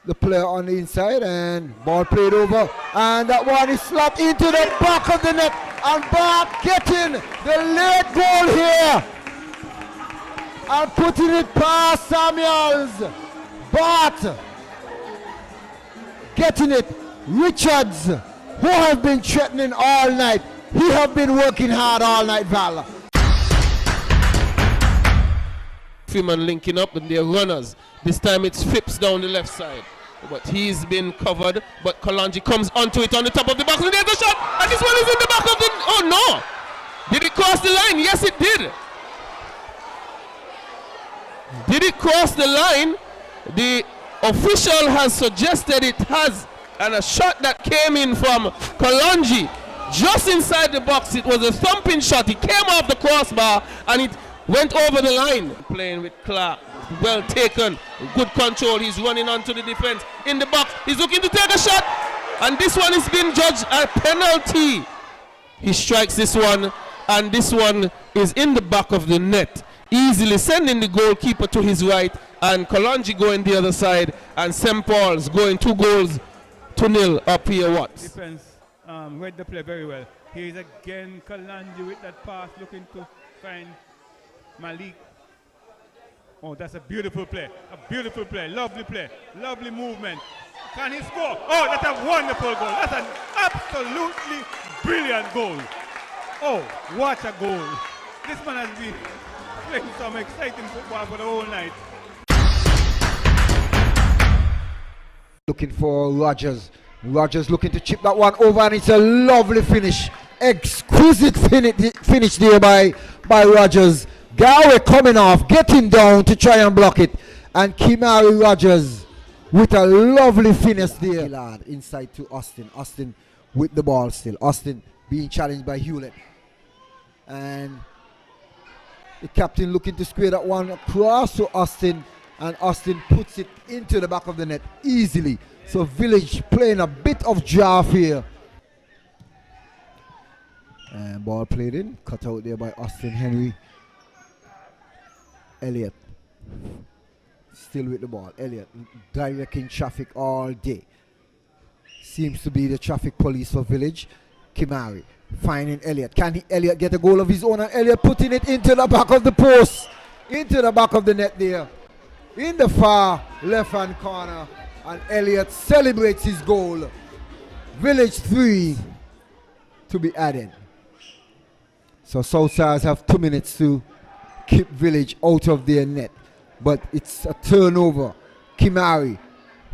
the player on the inside, and ball played over. And that one is slapped into the back of the net. And Bart getting the late goal here. And putting it past Samuels. Bart getting it. Richards, who have been threatening all night. He have been working hard all night, Val. Freeman linking up and they're runners. This time it's Phipps down the left side. But he's been covered. But Kalanji comes onto it on the top of the box. And there's the shot. And this one is in the back of the... Oh, no. Did it cross the line? Yes, it did. Did it cross the line? The official has suggested it has. And a shot that came in from Kalanji just inside the box. It was a thumping shot. It came off the crossbar and it went over the line. Playing with Clark. Well taken. Good control. He's running onto the defense. In the box. He's looking to take a shot. And this one is being judged a penalty. He strikes this one. And this one is in the back of the net. Easily sending the goalkeeper to his right. And Kalonji going the other side. And St. Paul's going 2-0 up here. Watts. Defense read the play very well. Here's again Kalonji with that pass looking to find Malik. Oh, that's a beautiful play. A beautiful play. Lovely play. Lovely movement. Can he score? Oh, that's a wonderful goal. That's an absolutely brilliant goal. Oh, what a goal. This man has been playing some exciting football for the whole night. Looking for Rogers. Rogers looking to chip that one over, and it's a lovely finish. Exquisite finish there by Rogers. Galway coming off, getting down to try and block it. And Kimari Rogers with a lovely finish there. Inside to Austin. Austin with the ball still. Austin being challenged by Hewlett. And the captain looking to square that one across to Austin. And Austin puts it into the back of the net easily. So Village playing a bit of draft here. And ball played in. Cut out there by Austin Henry. Elliott still with the ball. Elliott directing traffic all day. Seems to be the traffic police for Village. Kimari finding Elliott. Can Elliott get a goal of his own? And Elliott putting it into the back of the post. Into the back of the net there. In the far left hand corner. And Elliott celebrates his goal. Village 3 to be added. So Southsides have 2 minutes to keep Village out of their net. But it's a turnover. Kimari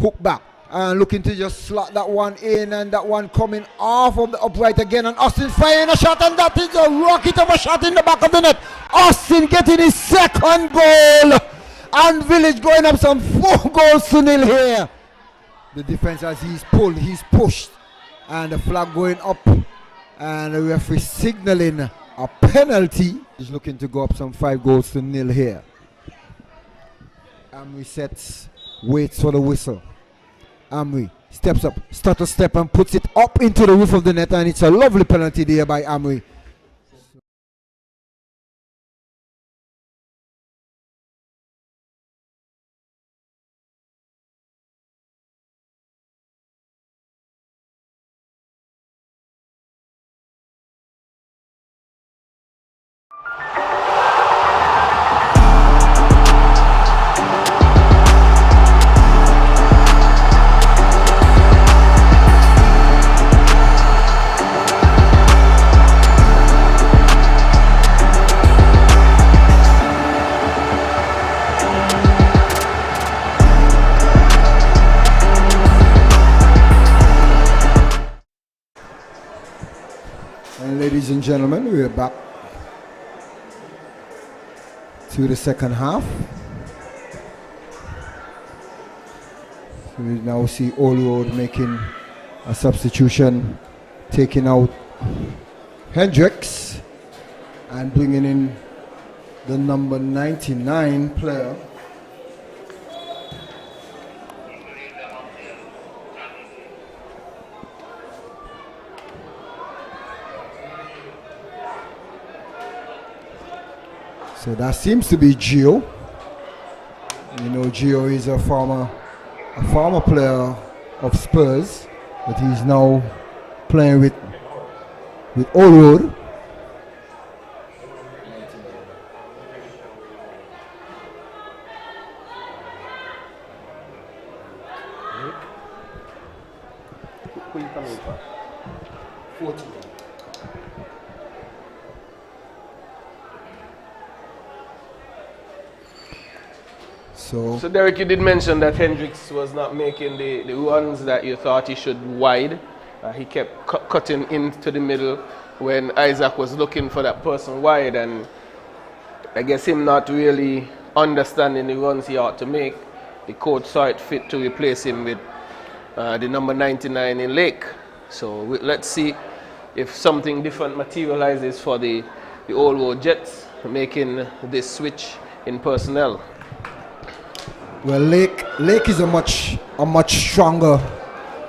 hook back. And looking to just slot that one in, and that one coming off of the upright again. And Austin firing a shot, and that is a rocket of a shot in the back of the net. Austin getting his second goal. And Village going up some 4-0 here. The defense, as he's pulled, he's pushed. And the flag going up. And the referee signaling a penalty. He's looking to go up some 5-0 here. Amri sets, waits for the whistle. Amri steps up, stutter step, and puts it up into the roof of the net, and it's a lovely penalty there by Amri. Ladies and gentlemen, we are back to the second half. So we now see Allroad making a substitution, taking out Hendricks and bringing in the number 99 player. So that seems to be Gio. You know, Gio is a former player of Spurs, but he's now playing with Allroad. Who you coming for? 40. So Derek, you did mention that Hendricks was not making the runs that you thought he should wide. He kept cutting into the middle when Isaac was looking for that person wide, and I guess him not really understanding the runs he ought to make. The coach saw it fit to replace him with the number 99 in Lake. So let's see if something different materializes for the Allroad Jets, making this switch in personnel. Well, Lake is a much stronger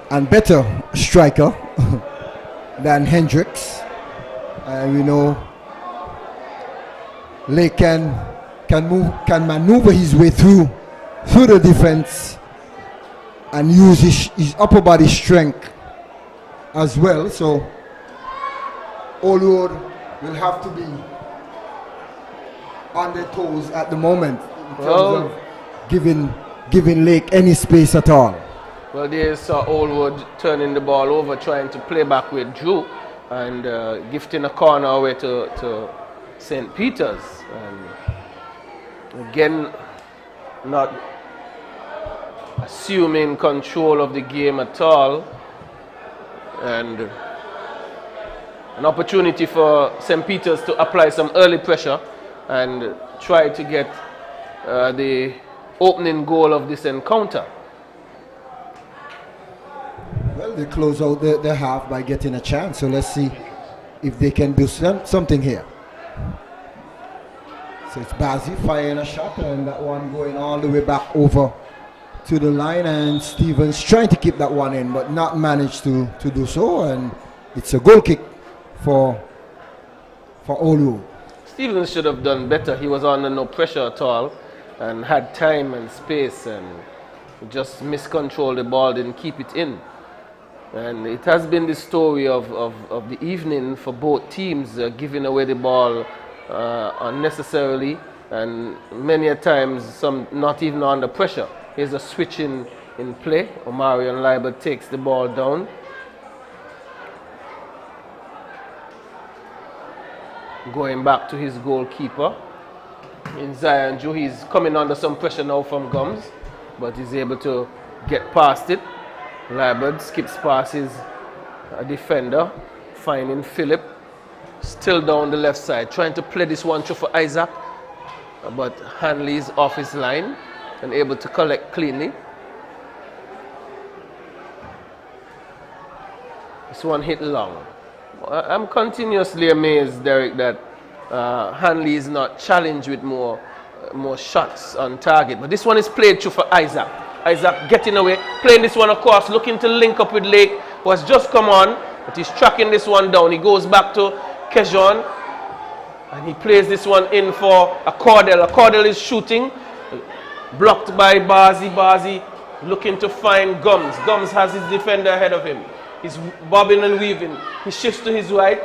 and better striker than Hendricks, and we know Lake can maneuver his way through the defense and use his upper body strength as well. So Allroad will have to be on their toes at the moment in terms of giving Lake any space at all. Well, they saw Allroad turning the ball over, trying to play back with Drew, and gifting a corner away to St. Peter's. And again, not assuming control of the game at all, and an opportunity for St. Peter's to apply some early pressure and try to get the opening goal of this encounter. Well, they close out the half by getting a chance, so let's see if they can do something here. So it's Bazzi firing a shot, and that one going all the way back over to the line, and Stevens trying to keep that one in, but not managed to do so, and it's a goal kick for Olu. Stevens should have done better. He was under no pressure at all and had time and space, and just miscontrolled the ball, didn't keep it in. And it has been the story of the evening for both teams, giving away the ball unnecessarily, and many a times some not even under pressure. Here's a switch in play. Omarion Leiber takes the ball down. Going back to his goalkeeper. In Zion Drew, he's coming under some pressure now from Gums, but he's able to get past it Liebert skips passes a defender, finding Philip. Still down the left side, trying to play this one through for Isaac. But Hanley is off his line and able to collect cleanly. This one hit long. I'm continuously amazed, Derek, that Hanley is not challenged with more shots on target. But this one is played through for Isaac. Isaac getting away, playing this one across, looking to link up with Lake, who has just come on, but he's tracking this one down. He goes back to Kejon, and he plays this one in for a Cordell. A Cordell is shooting, blocked by Bazi. Bazi looking to find Gums. Gums has his defender ahead of him. He's bobbing and weaving. He shifts to his right,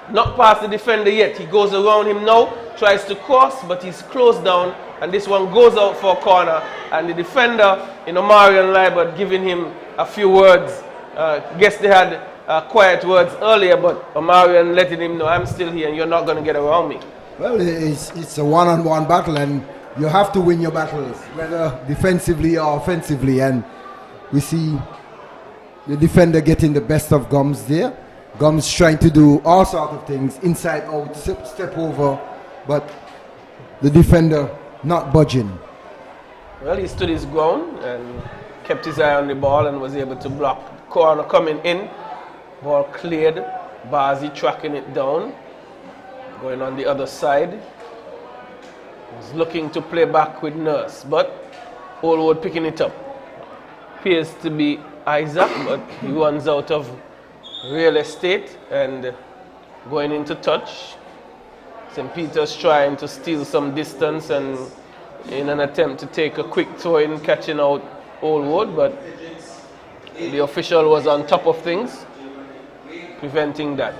not past the defender yet. He goes around him now, tries to cross, but he's closed down, and this one goes out for a corner. And the defender, Marion Liebert, giving him a few words. Guess they had quiet words earlier, but Marion letting him know, I'm still here and you're not going to get around me. Well, it's a one-on-one battle, and you have to win your battles, whether defensively or offensively. And we see the defender getting the best of Gums there. Gums trying to do all sorts of things, inside out, step over, but the defender not budging. Well, he stood his ground and kept his eye on the ball and was able to block. Corner coming in, ball cleared, Bazi tracking it down, going on the other side. Was looking to play back with Nurse, but Allwood picking it up. Appears to be Isaac, but he runs out of real estate and going into touch. St. Peter's trying to steal some distance and in an attempt to take a quick throw in, catching out Allwood, but the official was on top of things, preventing that.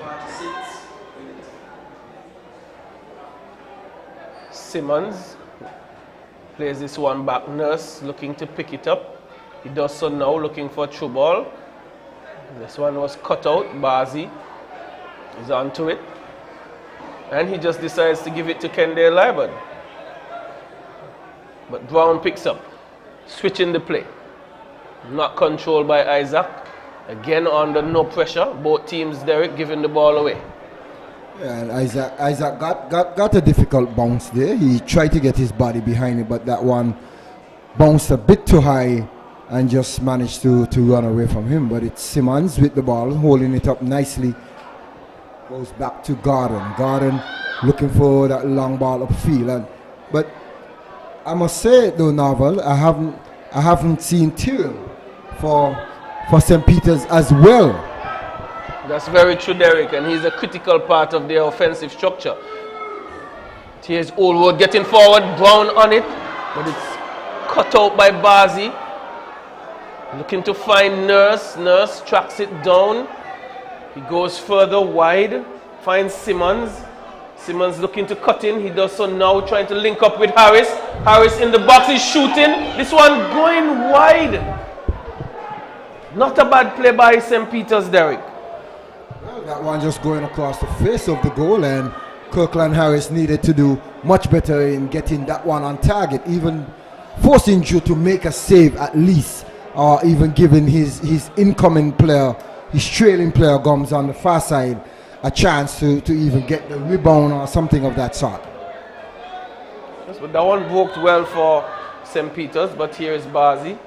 Simmons plays this one back. Nurse looking to pick it up. He does so now, looking for a true ball. This one was cut out. Bazi is onto it. And he just decides to give it to Kendall Liebert. But Brown picks up, switching the play. Not controlled by Isaac. Again under no pressure. Both teams, Derek, giving the ball away. Yeah, and Isaac got a difficult bounce there. He tried to get his body behind it, but that one bounced a bit too high and just managed to run away from him. But it's Simmons with the ball, holding it up nicely. Goes back to Gordon. Gordon looking for that long ball upfield. But I must say though, Novel, I haven't seen Tyrrell for St. Peter's as well. That's very true, Derek, and he's a critical part of their offensive structure. Here's Allwood getting forward, Brown on it, but it's cut out by Bazi. Looking to find Nurse. Nurse tracks it down. He goes further wide, finds Simmons. Simmons looking to cut in. He does so now, trying to link up with Harris. Harris in the box, he's shooting. This one going wide. Not a bad play by St. Peter's, Derek. Well, that one just going across the face of the goal, and Kirkland Harris needed to do much better in getting that one on target, even forcing Joe to make a save at least, or even giving his incoming player, his trailing player Gums on the far side, a chance to even get the rebound or something of that sort. Yes, but that one worked well for St. Peter's, but here is Bazi.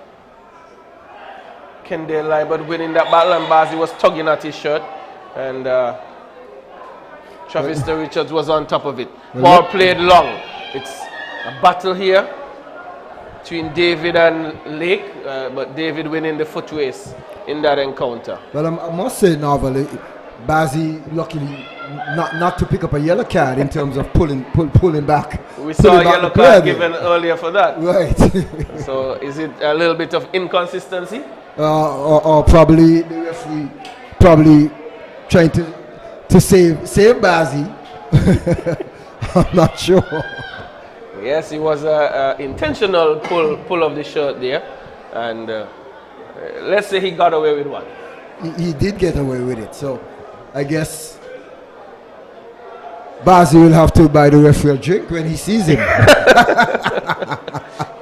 Kendall Liebert winning that battle, and Bazi was tugging at his shirt, and Travis Richards was on top of it. Ball played long. It's a battle here between David and Lake, but David winning the foot race in that encounter. Well, I must say, Novel, Bazi luckily not to pick up a yellow card in terms of pulling back. We saw a yellow card given earlier for that. Right. So is it a little bit of inconsistency? Or probably the referee trying to save Bazi. I'm not sure. Yes, it was an intentional pull of the shirt there, and let's say he got away with one. He did get away with it, so I guess Bazi will have to buy the referee a drink when he sees him.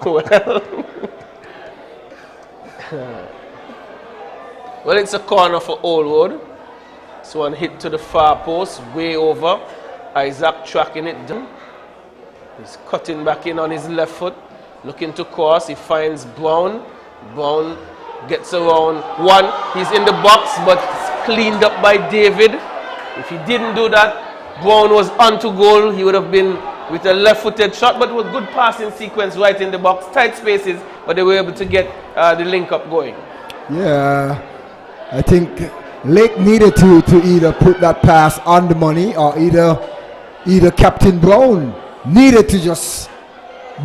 Well, Well, it's a corner for Oldwood. So one hit to the far post, way over. Isaac tracking it down. He's cutting back in on his left foot, looking to cross. He finds Brown. Brown gets around one. He's in the box, but it's cleaned up by David. If he didn't do that, Brown was onto goal. He would have been with a left-footed shot, but with good passing sequence right in the box. Tight spaces, but they were able to get the link-up going. Yeah, I think Lake needed to either put that pass on the money, or either Captain Brown needed to just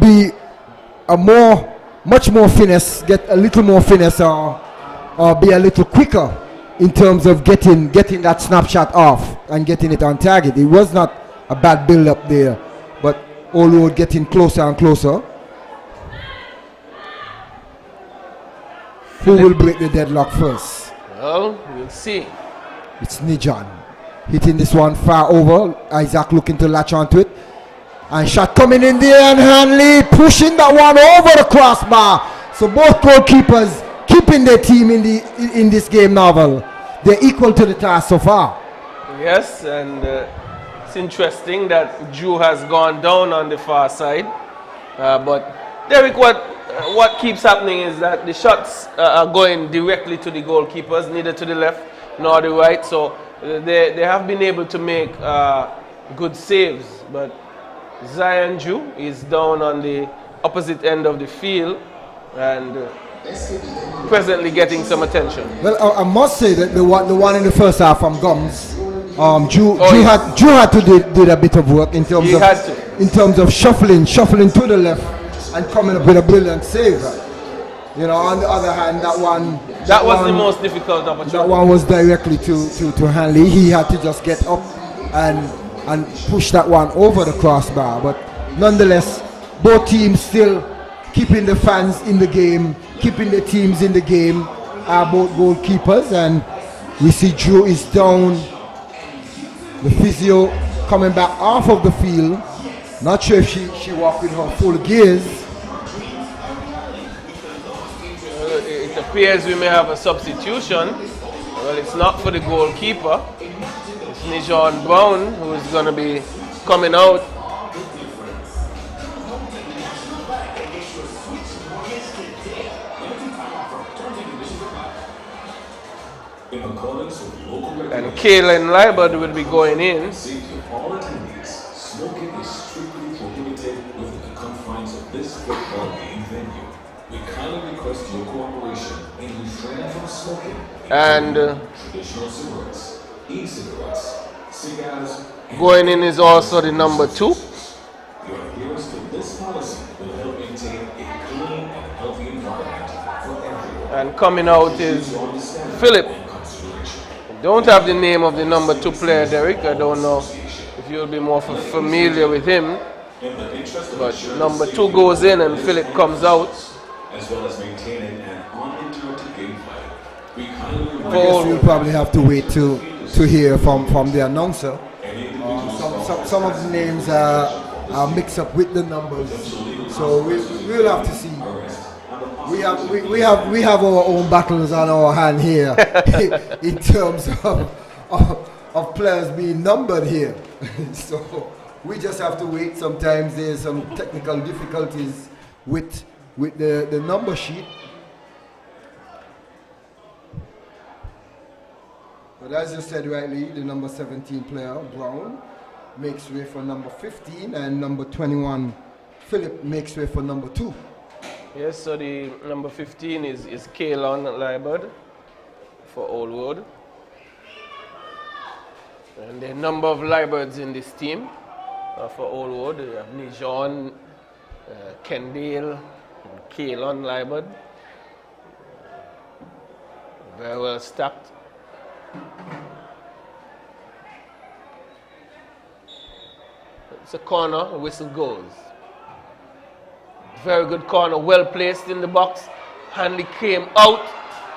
be much more finesse, get a little more finesse, or be a little quicker in terms of getting that snapshot off and getting it on target. It was not a bad build up there, but Oldwood getting closer and closer. Who will break the deadlock first? Well, we'll see. It's Nijan hitting this one far over. Isaac looking to latch onto it. And shot coming in there, and Hanley pushing that one over the crossbar. So both goalkeepers keeping their team in this game, Novel. They're equal to the task so far. Yes, and it's interesting that Drew has gone down on the far side. But Derek, what keeps happening is that the shots are going directly to the goalkeepers, neither to the left nor the right. So they have been able to make good saves, but Zion Drew is down on the opposite end of the field and presently getting some attention. Well, I must say that the one in the first half from Gums, Drew had to do a bit of work in terms of shuffling to the left and coming up with a brilliant save. You know, on the other hand, that was the most difficult opportunity. That one was directly to Hanley. He had to just get up and push that one over the crossbar. But nonetheless, both teams still keeping the fans in the game, keeping the teams in the game, are both goalkeepers. And we see Drew is down. The physio coming back off of the field. Not sure if she walked with her full gears. It appears we may have a substitution. Well, it's not for the goalkeeper. It's Nijon Brown who is going to be coming out. And Kalen Liebert will be going in. Smoking is strictly prohibited within the confines of this football game venue. We kindly request your cooperation in refraining from smoking and traditional cigarettes, e-cigarettes, cigars. Going in is also the number 2. Your adherence to this policy will help maintain a clean and healthy environment for everyone. And coming out is Philip. Don't have the name of the number 2 player, Derek. I don't know if you'll be more familiar with him. But number 2 goes in and Philip comes out. As well as maintaining an uninterrupted gameplay. I guess we'll probably have to wait to hear from the announcer. Some of the names are mixed up with the numbers, so we'll have to see. We have our own battles on our hand here in terms of players being numbered here. So we just have to wait. Sometimes there's some technical difficulties with the number sheet. But as you said rightly, the number 17 player, Brown, makes way for number 15, and number 21, Philip, makes way for number 2. Yes, so the number 15 is Kalon Liebert for Oldwood. And the number of Lieberts in this team for Oldwood, we have Nijon, Kendale, and Kalon Liebert. Very well stacked. It's a corner, a whistle goes. Very good corner, well placed in the box. Hanley came out,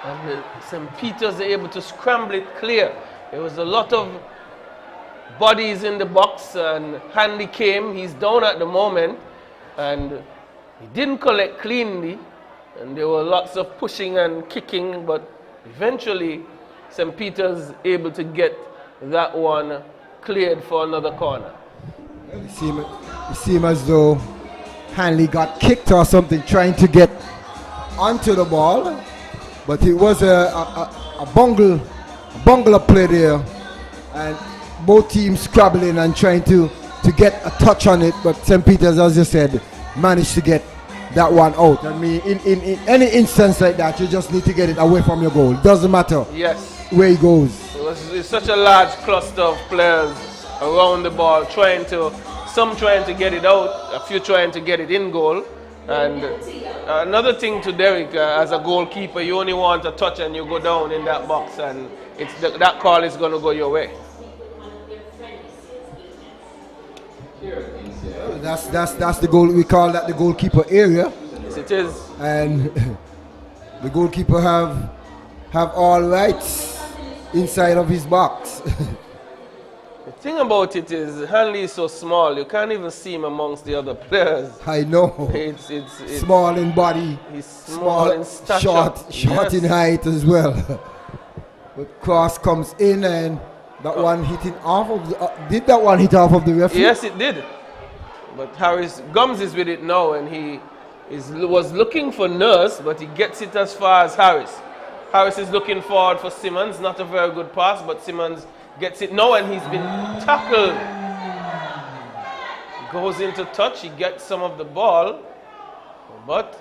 and St. Peter's are able to scramble it clear. There was a lot of bodies in the box, and Hanley came. He's down at the moment, and he didn't collect cleanly. And there were lots of pushing and kicking, but Eventually, St. Peter's able to get that one cleared for another corner. It seemed as though Hanley got kicked or something trying to get onto the ball, but it was a bungle of play there, and both teams scrabbling and trying to get a touch on it, but St. Peter's, as you said, managed to get that one out. I mean, in any instance like that, you just need to get it away from your goal. Doesn't matter where it goes. It's such a large cluster of players around the ball, some trying to get it out, a few trying to get it in goal. And another thing to Derek, as a goalkeeper, you only want a touch and you go down in that box, and that call is going to go your way. That's the goal. We call that the goalkeeper area. Yes, it is. And the goalkeeper have all rights inside of his box. The thing about it is, Hanley is so small, you can't even see him amongst the other players. I know. It's small in body. He's small in stature. Short in height as well. But cross comes in, and that one hitting off of the. Did that one hit off of the referee? Yes, it did. But Gums is with it now, and he was looking for Nurse, but he gets it as far as Harris. Harris is looking forward for Simmons. Not a very good pass, but Simmons gets it now, and he's been tackled. He goes into touch. He gets some of the ball, but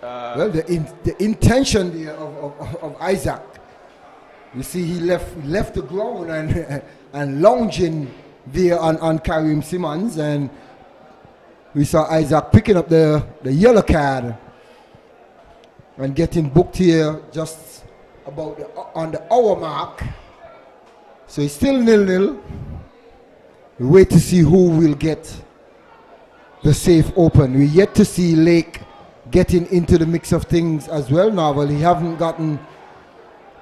well, the intention there of Isaac. You see, he left the ground and lounging there on Kareem Simmons, and we saw Isaac picking up the yellow card and getting booked here just about on the hour mark. So it's still 0-0. We wait to see who will get the safe open. We yet to see Lake getting into the mix of things as well now. Well, he haven't gotten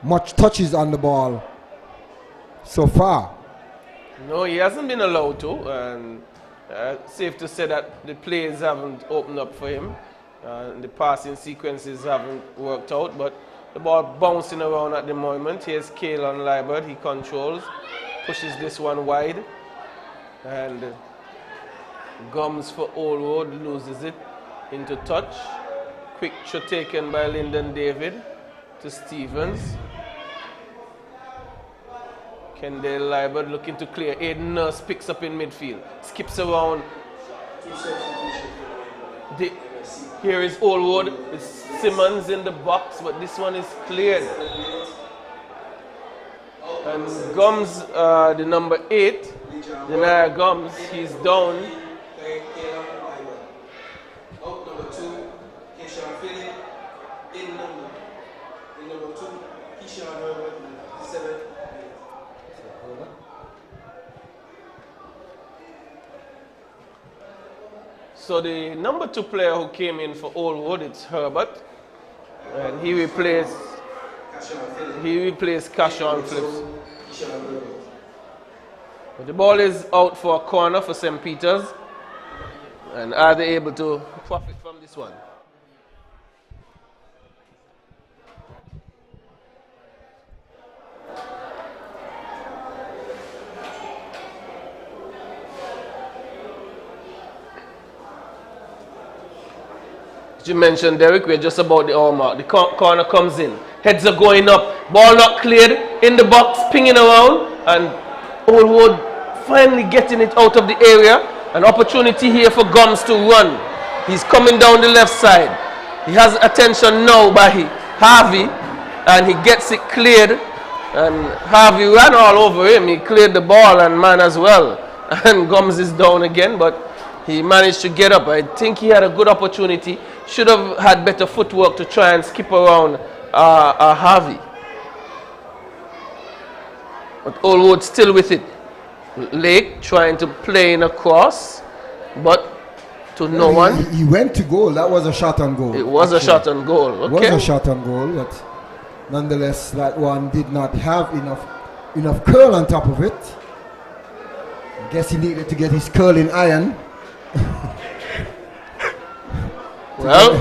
much touches on the ball so far. No, he hasn't been allowed to, and safe to say that the plays haven't opened up for him. The passing sequences haven't worked out, but the ball bouncing around at the moment. Here's Cale on Liebert. He controls, pushes this one wide, and Gums for Old Road loses it into touch. Quick shot taken by Lyndon David to Stevens. Kendall Liebert looking to clear. Aiden Nurse picks up in midfield, skips around. Here is Old Road. It's Simmons in the box, but this one is cleared. And Gums, the number 8, Denaya Gums, he's down. Out number 2, Keishan Philip. In number 2, Keishan Herbert, 7. So the number 2 player who came in for Old Road, it's Herbert, and he replaced Cashon Phillips. But the ball is out for a corner for St. Peter's, and are they able to profit from this one? You mentioned, Derek, we're just about the hour mark. The corner comes in. Heads are going up. Ball not cleared. In the box, pinging around. And Old Road finally getting it out of the area. An opportunity here for Gums to run. He's coming down the left side. He has attention now by Harvey. And he gets it cleared. And Harvey ran all over him. He cleared the ball and man as well. And Gums is down again, but he managed to get up. I think he had a good opportunity. Should have had better footwork to try and skip around Harvey. But Old Road still with it. Lake trying to play in a cross, but to no one. He went to goal. That was a shot on goal. It was a shot on goal. Okay. It was a shot on goal, but nonetheless, that one did not have enough curl on top of it. I guess he needed to get his curling iron. Well,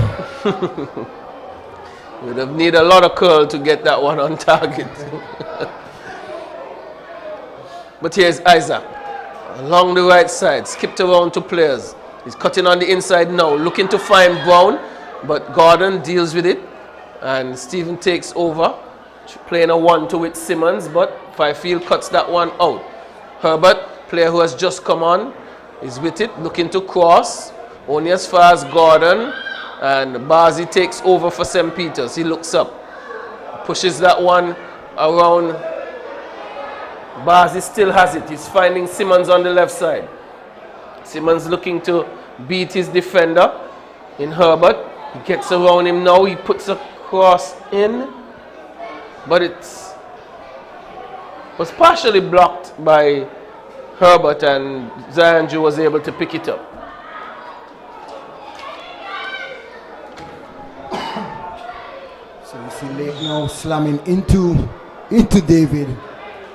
Would have needed a lot of curl to get that one on target. But here's Isaac. Along the right side, skipped around two players. He's cutting on the inside now, looking to find Brown, but Gordon deals with it. And Stephen takes over, playing a 1-2 with Simmons, but Fifield cuts that one out. Herbert, player who has just come on, is with it, looking to cross, only as far as Gordon, and Bazi takes over for St. Peter's. He looks up, pushes that one around. Bazi still has it. He's finding Simmons on the left side. Simmons looking to beat his defender in Herbert. He gets around him now. He puts a cross in, but it was partially blocked by Herbert, and Zion was able to pick it up. So you see Lake now slamming into David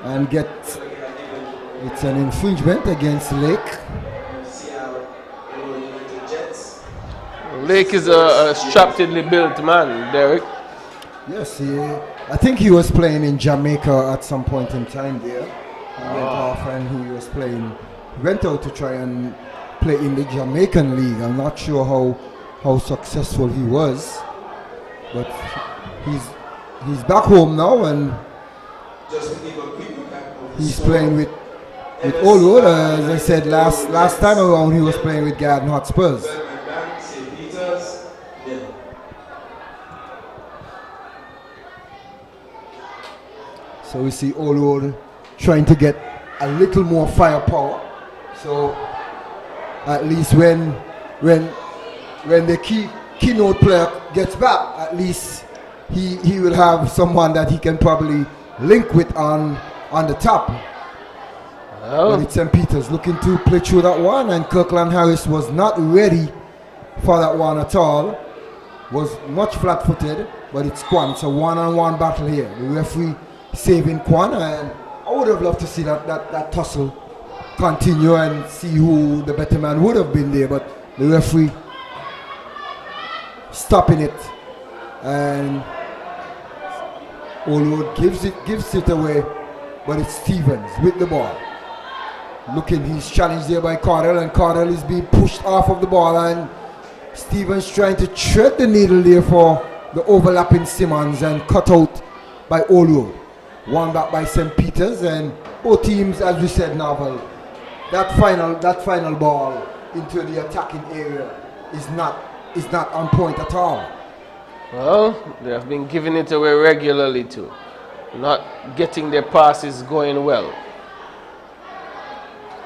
and it's an infringement against Lake. Lake is a strappedly built man, Derek. Yes, I think he was playing in Jamaica at some point in time there. He went off and he went out to try and play in the Jamaican league. I'm not sure how successful he was, but he's back home now and he's playing with Olo. As I said last time around, he was playing with Garden Hotspurs. So we see Olo trying to get a little more firepower. So at least when the keynote player gets back, at least he will have someone that he can probably link with on the top. But it's St. Peter's looking to play through that one, and Kirkland Harris was not ready for that one at all. Was much flat-footed, but it's Kwan. It's a one-on-one battle here. The referee saving Kwan, and I would have loved to see that tussle continue and see who the better man would have been there, but the referee stopping it, and Olo gives it away, but it's Stevens with the ball. He's challenged there by Cardell, and Cardell is being pushed off of the ball, and Stevens trying to thread the needle there for the overlapping Simmons and cut out by Olo. One back by St. Peter's, and both teams, as we said, Novel, that final ball into the attacking area is not on point at all. Well, they have been giving it away regularly too, not getting their passes going well.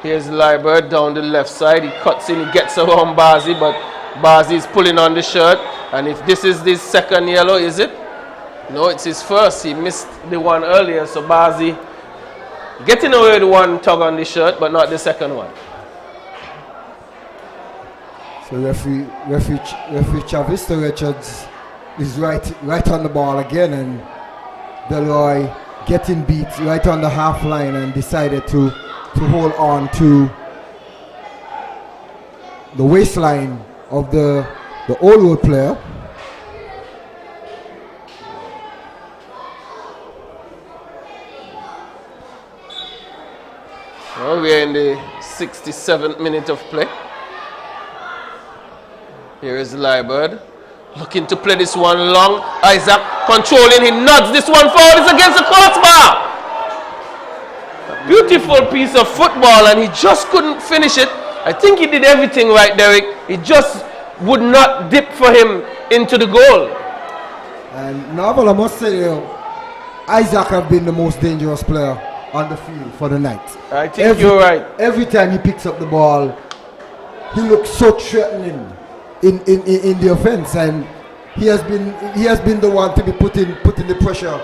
Here's Liebert down the left side. He cuts in, he gets around Bazi, but Bazi is pulling on the shirt. And if this is his second yellow, is it? No, it's his first. He missed the one earlier, so Bazi getting away with one tug on the shirt, but not the second one. So referee Chavista Richards is right on the ball again, and Delroy getting beat right on the half line and decided to hold on to the waistline of the Old Road player. Well, we are in the 67th minute of play. Here is Liebert looking to play this one long. Isaac controlling, he nods this one forward. It's against the crossbar. A beautiful piece of football, and he just couldn't finish it. I think he did everything right, Derek. It just would not dip for him into the goal. And Novel, I must say, Isaac have been the most dangerous player on the field for the night. I think you're right. Every time he picks up the ball, he looks so threatening in the offense, and he has been the one to be putting the pressure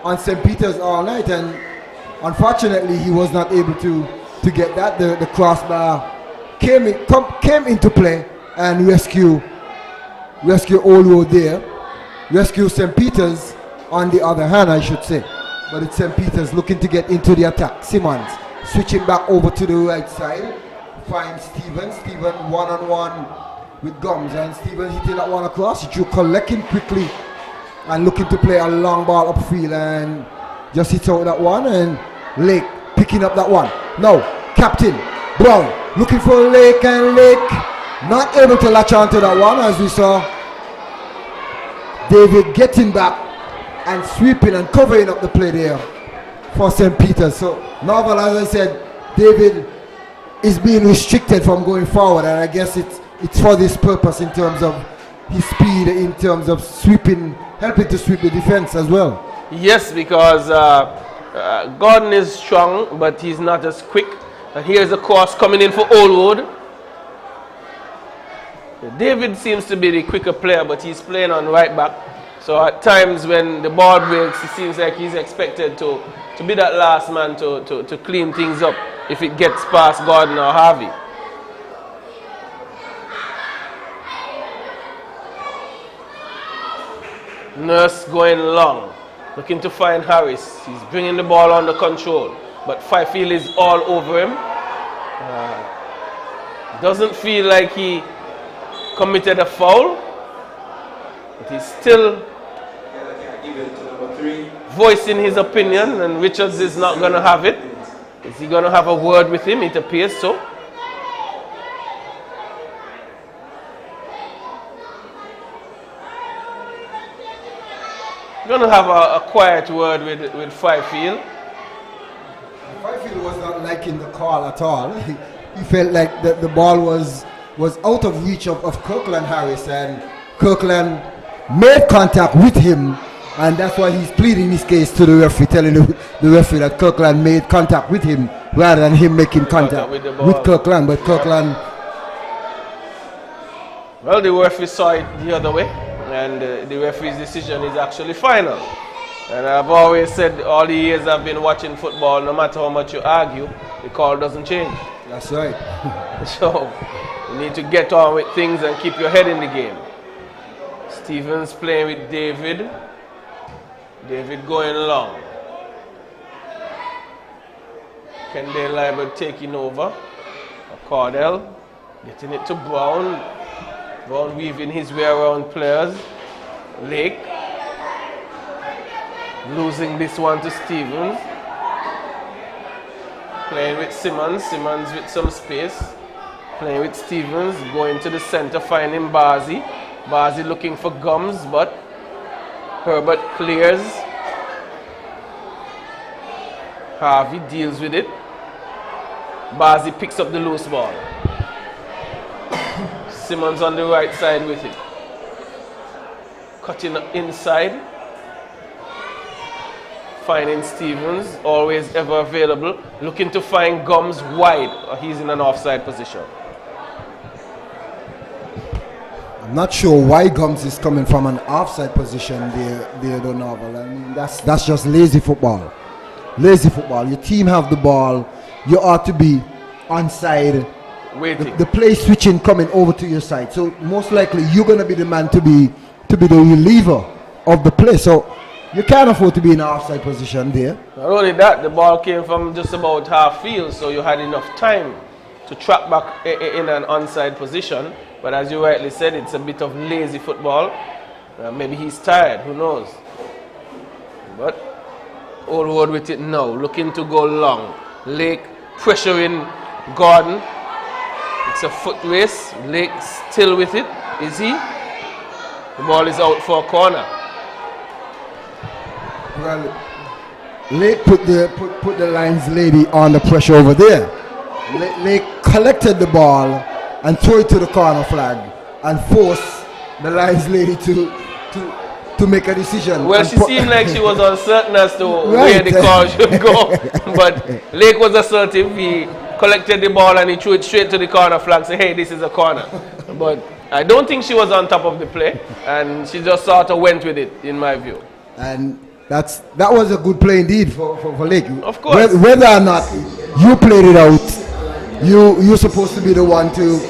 on St. Peter's all night, and unfortunately he was not able to get that. The crossbar came into play and rescue Old Road there, rescue St. Peter's on the other hand, I should say. But it's St. Peter's looking to get into the attack. Simmons switching back over to the right side, finds Stephen one-on-one with Gums, and Stephen hitting that one across. Drew collecting quickly and looking to play a long ball upfield and just hits out that one, and Lake picking up that one. Now, Captain Brown looking for Lake, and Lake not able to latch onto that one, as we saw David getting back and sweeping and covering up the play there for St. Peter's. So Norval, as I said, David is being restricted from going forward, and I guess it's for this purpose in terms of his speed, in terms of sweeping, helping to sweep the defense as well. Yes, because Gordon is strong, but he's not as quick. And here's a cross coming in for Oldwood. David seems to be the quicker player, but he's playing on right back. So at times when the ball breaks, it seems like he's expected to be that last man to clean things up if it gets past Gordon or Harvey. Nurse going long, looking to find Harris. He's bringing the ball under control, but Fifield is all over him. Doesn't feel like he committed a foul, but he's still voicing his opinion, and Richards is not going to have it. Is he going to have a word with him? It appears so. Going to have a quiet word with Fifield. Fifield was not liking the call at all. He felt like the ball was out of reach of Kirkland Harris, and Kirkland made contact with him, and that's why he's pleading his case to the referee, telling the referee that Kirkland made contact with him rather than him making contact with Kirkland. But Kirkland... Well, the referee saw it the other way, and the referee's decision is actually final. And I've always said, all the years I've been watching football, no matter how much you argue, the call doesn't change. That's right. So you need to get on with things and keep your head in the game. Stevens playing with David. David going long. Kendall Liber taking over. Cordell getting it to Brown. Brown weaving his way around players. Lake losing this one to Stevens. Playing with Simmons. Simmons with some space. Playing with Stevens. Going to the center, finding Bazi. Bazi looking for Gums, but Herbert clears. Harvey deals with it. Bazi picks up the loose ball. Simmons on the right side with it. Cutting inside. Finding Stevens, always ever available. Looking to find Gums wide, or he's in an offside position. I'm not sure why Gums is coming from an offside position there, Donovan. I mean, that's just lazy football. Lazy football. Your team have the ball. You ought to be onside. Waiting. The play switching coming over to your side. So most likely you're going to be the man to be the reliever of the play. So you can't afford to be in an offside position there. Not only that, the ball came from just about half field, so you had enough time to track back in an onside position. But as you rightly said, it's a bit of lazy football. Maybe he's tired, who knows. But Oldwood with it now, looking to go long. Lake pressuring Gordon. It's a foot race. Lake still with it, is he? The ball is out for a corner. Well, Lake put the Lions lady on the pressure over there. Lake collected the ball and threw it to the corner flag and forced the Lions lady to make a decision. Well, she seemed like she was uncertain as to where the call should go. But Lake was assertive. He collected the ball and he threw it straight to the corner flag, say, hey, this is a corner. But I don't think she was on top of the play, and she just sort of went with it, in my view. And that was a good play indeed for Lake. Of course. Whether or not you played it out, you're supposed to be the one to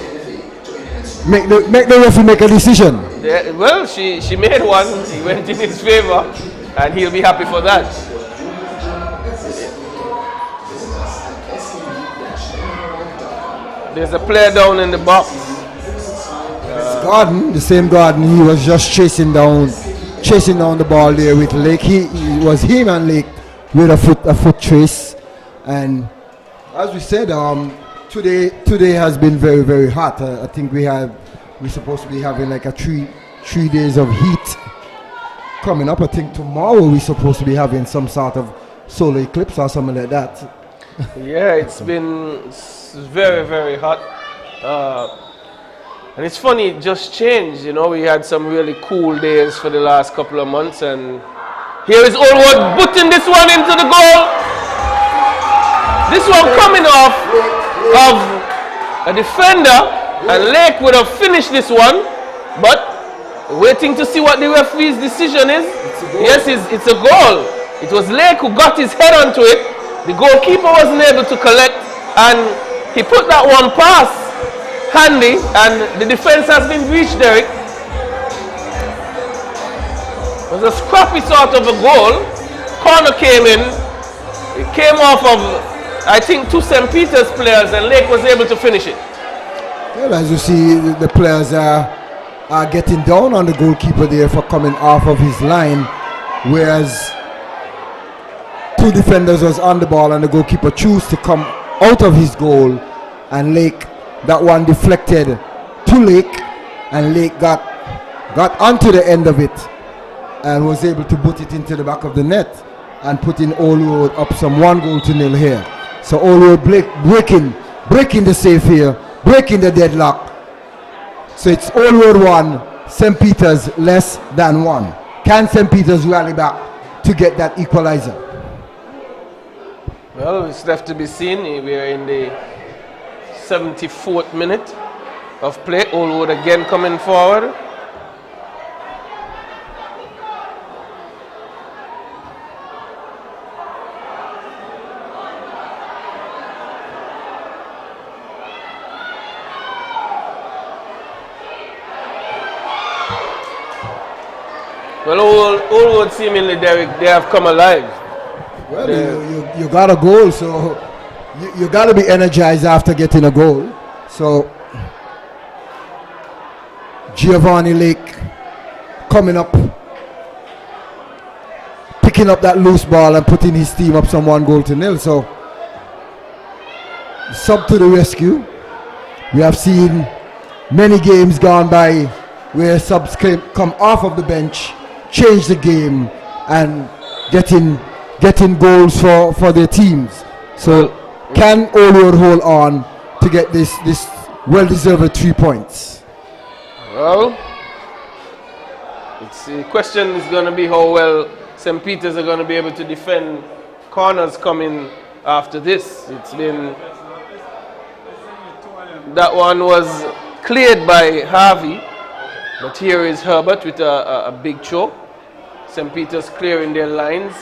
make the referee make a decision. Yeah, well, she made one. He went in his favor, and he'll be happy for that. There's a player down in the box. Gordon, the same Gordon he was just chasing down chasing down the ball there with Lake. It was him and Lake with a foot trace. And as we said, today has been very, very hot. I think we're supposed to be having like a three days of heat coming up. I think tomorrow we're supposed to be having some sort of solar eclipse or something like that. Yeah, it's been very, very hot. And it's funny, it just changed. You know, we had some really cool days for the last couple of months, and here is Allwood putting this one into the goal. This one coming off of a defender, and Lake would have finished this one, but waiting to see what the referee's decision is. Yes, it's a goal. It was Lake who got his head onto it. The goalkeeper wasn't able to collect, and he put that one past handy, and the defense has been breached, Derek. It was a scrappy sort of a goal. Corner came in. It came off of, I think, two St. Peter's players, and Lake was able to finish it. Well, as you see, the players are getting down on the goalkeeper there for coming off of his line, whereas two defenders was on the ball and the goalkeeper chose to come out of his goal, and Lake, that one deflected to Lake, and Lake got onto the end of it and was able to put it into the back of the net and putting Allwood up some 1-0 here. So Allwood breaking the save here, breaking the deadlock. So it's Allwood 1, St. Peter's less than 1. Can St. Peter's rally back to get that equalizer? Well, it's left to be seen. We are in the 74th minute of play. Allwood again coming forward. Well, Allwood seemingly, Derek, they have come alive. Well, you got a goal, so you got to be energized after getting a goal. So Giovanni Lake coming up, picking up that loose ball and putting his team up some 1-0. So sub to the rescue. We have seen many games gone by where subs come off of the bench, change the game, and getting goals for their teams. So can Allwood hold on to get this well-deserved 3 points? Well, the question is going to be how well St. Peter's are going to be able to defend corners coming after this. It's been, that one was cleared by Harvey, but here is Herbert with a big choke. St. Peter's clearing their lines.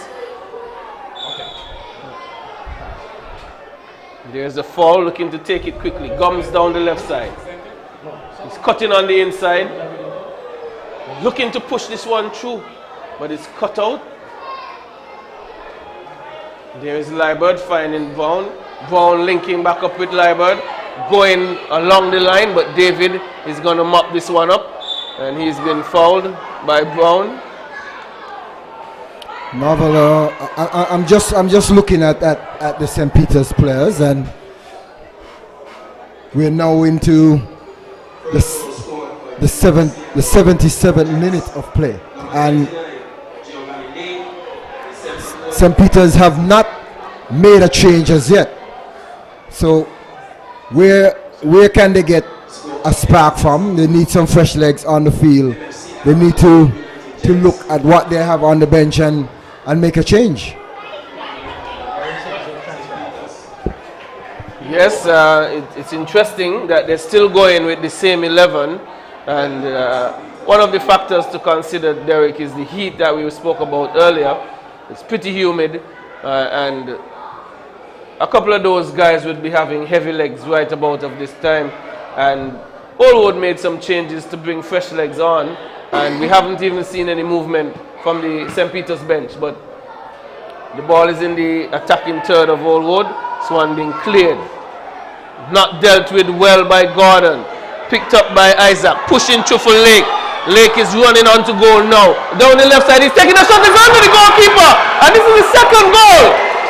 There's a foul, looking to take it quickly. Gums down the left side. He's cutting on the inside. Looking to push this one through, but it's cut out. There is Liebert finding Brown. Brown linking back up with Liebert, going along the line, but David is going to mop this one up, and he's been fouled by Brown. Novel, I'm just looking at the St. Peter's players, and we're now into the 77th minute of play, and St. Peter's have not made a change as yet. So where can they get a spark from? They need some fresh legs on the field. They need to look at what they have on the bench and make a change. Yes, it's interesting that they're still going with the same 11, and one of the factors to consider, Derek, is the heat that we spoke about earlier. It's pretty humid, and a couple of those guys would be having heavy legs right about of this time, and Allwood made some changes to bring fresh legs on, and we haven't even seen any movement from the St. Peter's bench, but the ball is in the attacking third of Allwood. This one being cleared. Not dealt with well by Gordon. Picked up by Isaac. Pushing through for Lake. Lake is running on to goal now. Down the left side, he's taking a shot in front of the goalkeeper. And this is the second goal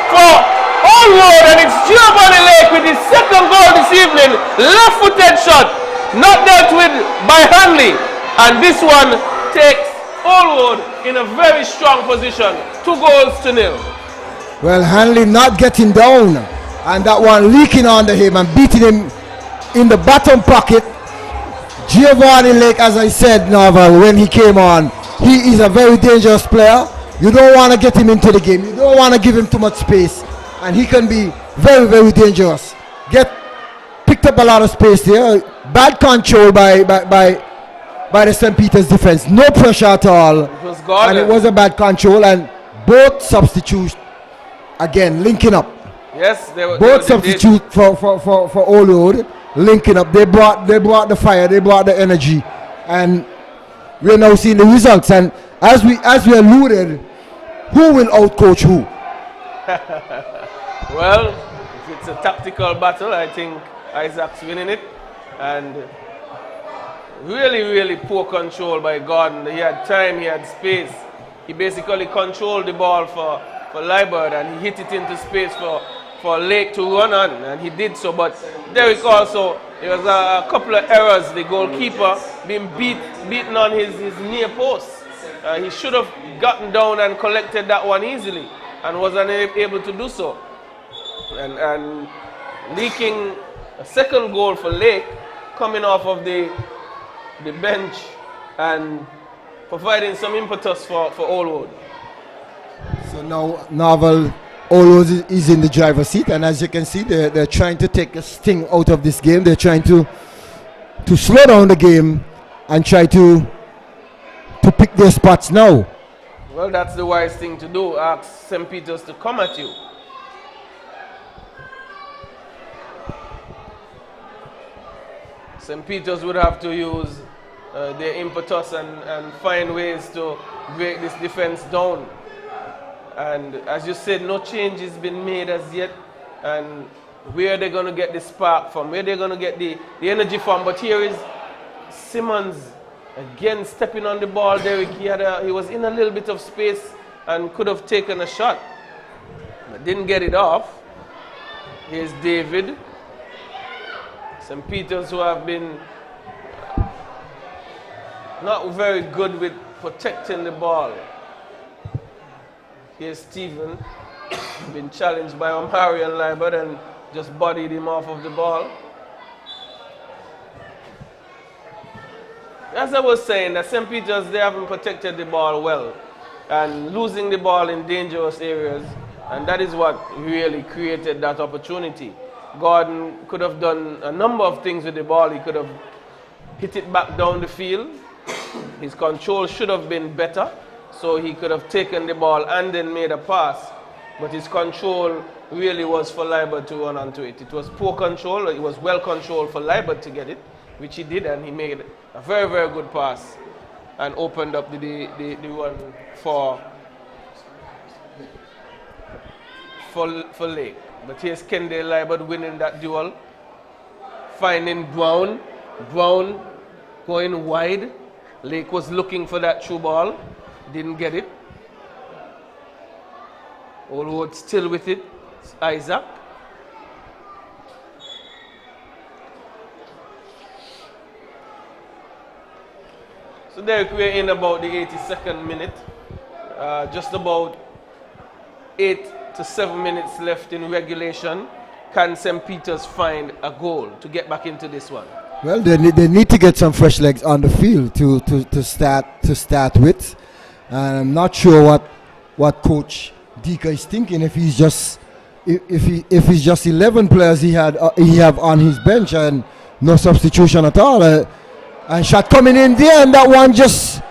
for All Road. And it's Giovanni Lake with his second goal this evening. Left-footed shot, not dealt with by Hanley. And this one takes All Road in a very strong position. 2-0. Well, Hanley not getting down. And that one leaking under him and beating him in the bottom pocket. Giovanni Lake, as I said, Naval, when he came on, he is a very dangerous player. You don't want to get him into the game. You don't want to give him too much space. And he can be very, very dangerous. Picked up a lot of space there. Bad control by the St. Peter's defense. No pressure at all. It was gone. And it was a bad control. And both substitutes, again, linking up. Yes, they were. Both substitute for Old Road. Linking up, they brought the fire, they brought the energy, and we're now seeing the results. And as we alluded, who will outcoach who? Well, if it's a tactical battle, I think Isaac's winning it, and really, really poor control by Gordon. He had time, he had space. He basically controlled the ball for Liebert, and he hit it into space for Lake to run on, and he did so. But Derek also, there was a couple of errors. The goalkeeper being beaten on his near post. He should have gotten down and collected that one easily, and was unable to do so. And leaking a second goal for Lake, coming off of the bench and providing some impetus for Old Road. So now Naval Olos is in the driver's seat, and as you can see, they're trying to take a sting out of this game. They're trying to slow down the game and try to pick their spots now. Well, that's the wise thing to do. Ask St. Peter's to come at you. St. Peter's would have to use their impetus and find ways to break this defense down. And as you said, no change has been made as yet. And where are they going to get the spark from? Where are they going to get the energy from? But here is Simmons again stepping on the ball. Derek, he was in a little bit of space and could have taken a shot, but didn't get it off. Here's David. St. Peter's, who have been not very good with protecting the ball. Here's Stephen, been challenged by Omari and Liebert and just bodied him off of the ball. As I was saying, that St. Peter's, they haven't protected the ball well and losing the ball in dangerous areas, and that is what really created that opportunity. Gordon could have done a number of things with the ball. He could have hit it back down the field. His control should have been better, so he could have taken the ball and then made a pass. But his control really was for Liebert to run onto it. It was poor control. It was well controlled for Liebert to get it, which he did, and he made a very, very good pass and opened up the run for Lake. But here's Kendall Liebert winning that duel, finding Brown. Brown going wide. Lake was looking for that through ball, didn't get it. Old Road still with it. It's Isaac. So Derek, we're in about the 82nd minute. Just about 8 to 7 minutes left in regulation. Can St. Peter's find a goal to get back into this one? Well, they need to get some fresh legs on the field to start with. And I'm not sure what Coach Dika is thinking. If he's just 11 players he have on his bench and no substitution at all. And shot coming in there, and that one just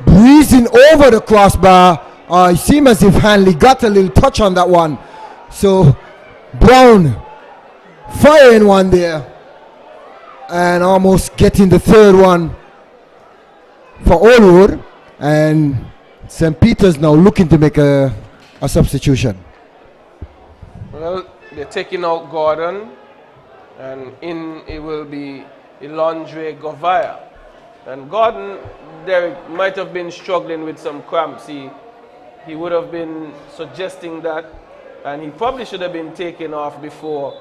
breezing over the crossbar. It seemed as if Hanley got a little touch on that one. So Brown firing one there and almost getting the third one for Old Road. And St. Peter's now looking to make a substitution. Well, they're taking out Gordon, and in it will be Ilondre Govaya. And Gordon, Derek, might have been struggling with some cramps. He would have been suggesting that, and he probably should have been taken off before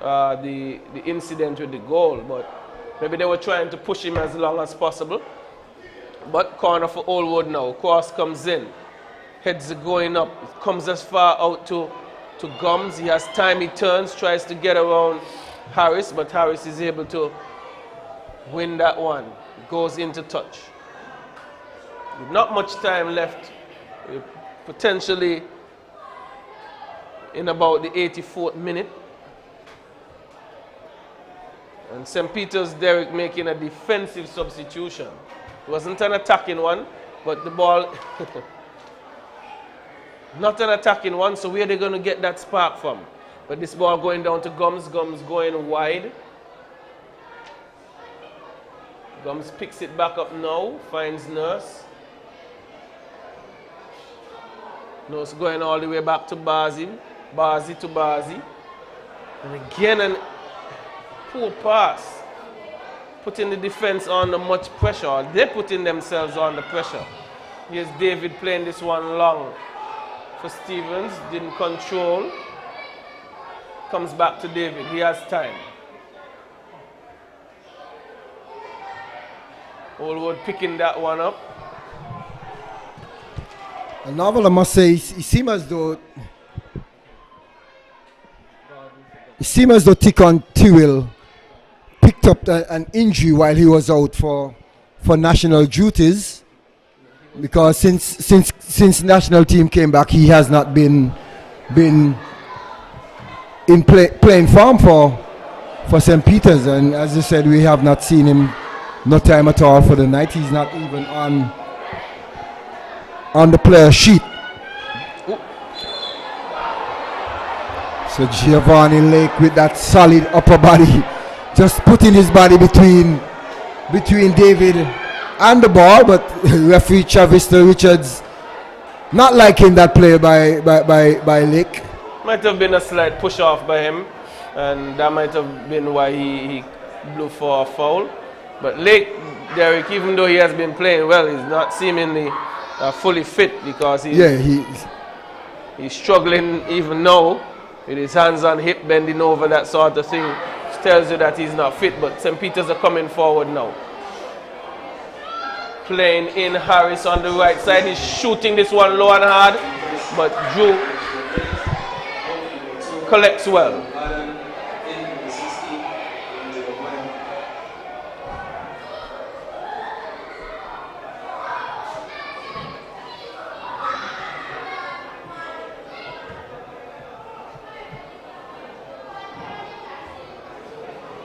the incident with the goal, but maybe they were trying to push him as long as possible. But corner for Oldwood now. Cross comes in. Heads are going up. It comes as far out to Gums. He has time. He turns, tries to get around Harris, but Harris is able to win that one. Goes into touch. With not much time left. Potentially in about the 84th minute. And St. Peter's Derek making a defensive substitution. It wasn't an attacking one, but the ball, not an attacking one, so where are they going to get that spark from? But this ball going down to Gums, Gums going wide. Gums picks it back up now, finds Nurse. Nurse going all the way back to Bazi to Bazi. And again, an poor pass. Putting the defense under much pressure. They're putting themselves under pressure. Here's David playing this one long for Stevens. Didn't control. Comes back to David. He has time. Oldwood picking that one up. A novel, I must say, it seems as though Tikon Tyrrell picked up an injury while he was out for national duties, because since national team came back, he has not been in playing form for St. Peter's, and as you said, we have not seen him no time at all for the night. He's not even on the player sheet. So Giovanni Lake with that solid upper body, just putting his body between David and the ball, but referee Chavista Richards not liking that play by Lake. Might have been a slight push off by him, and that might have been why he blew for a foul. But Lake, Derek, even though he has been playing well, he's not seemingly fully fit, because he's struggling even now with his hands on hip, bending over, that sort of thing. Which tells you that he's not fit, but St. Peter's are coming forward now. Playing in Harris on the right side. He's shooting this one low and hard, but Drew collects well.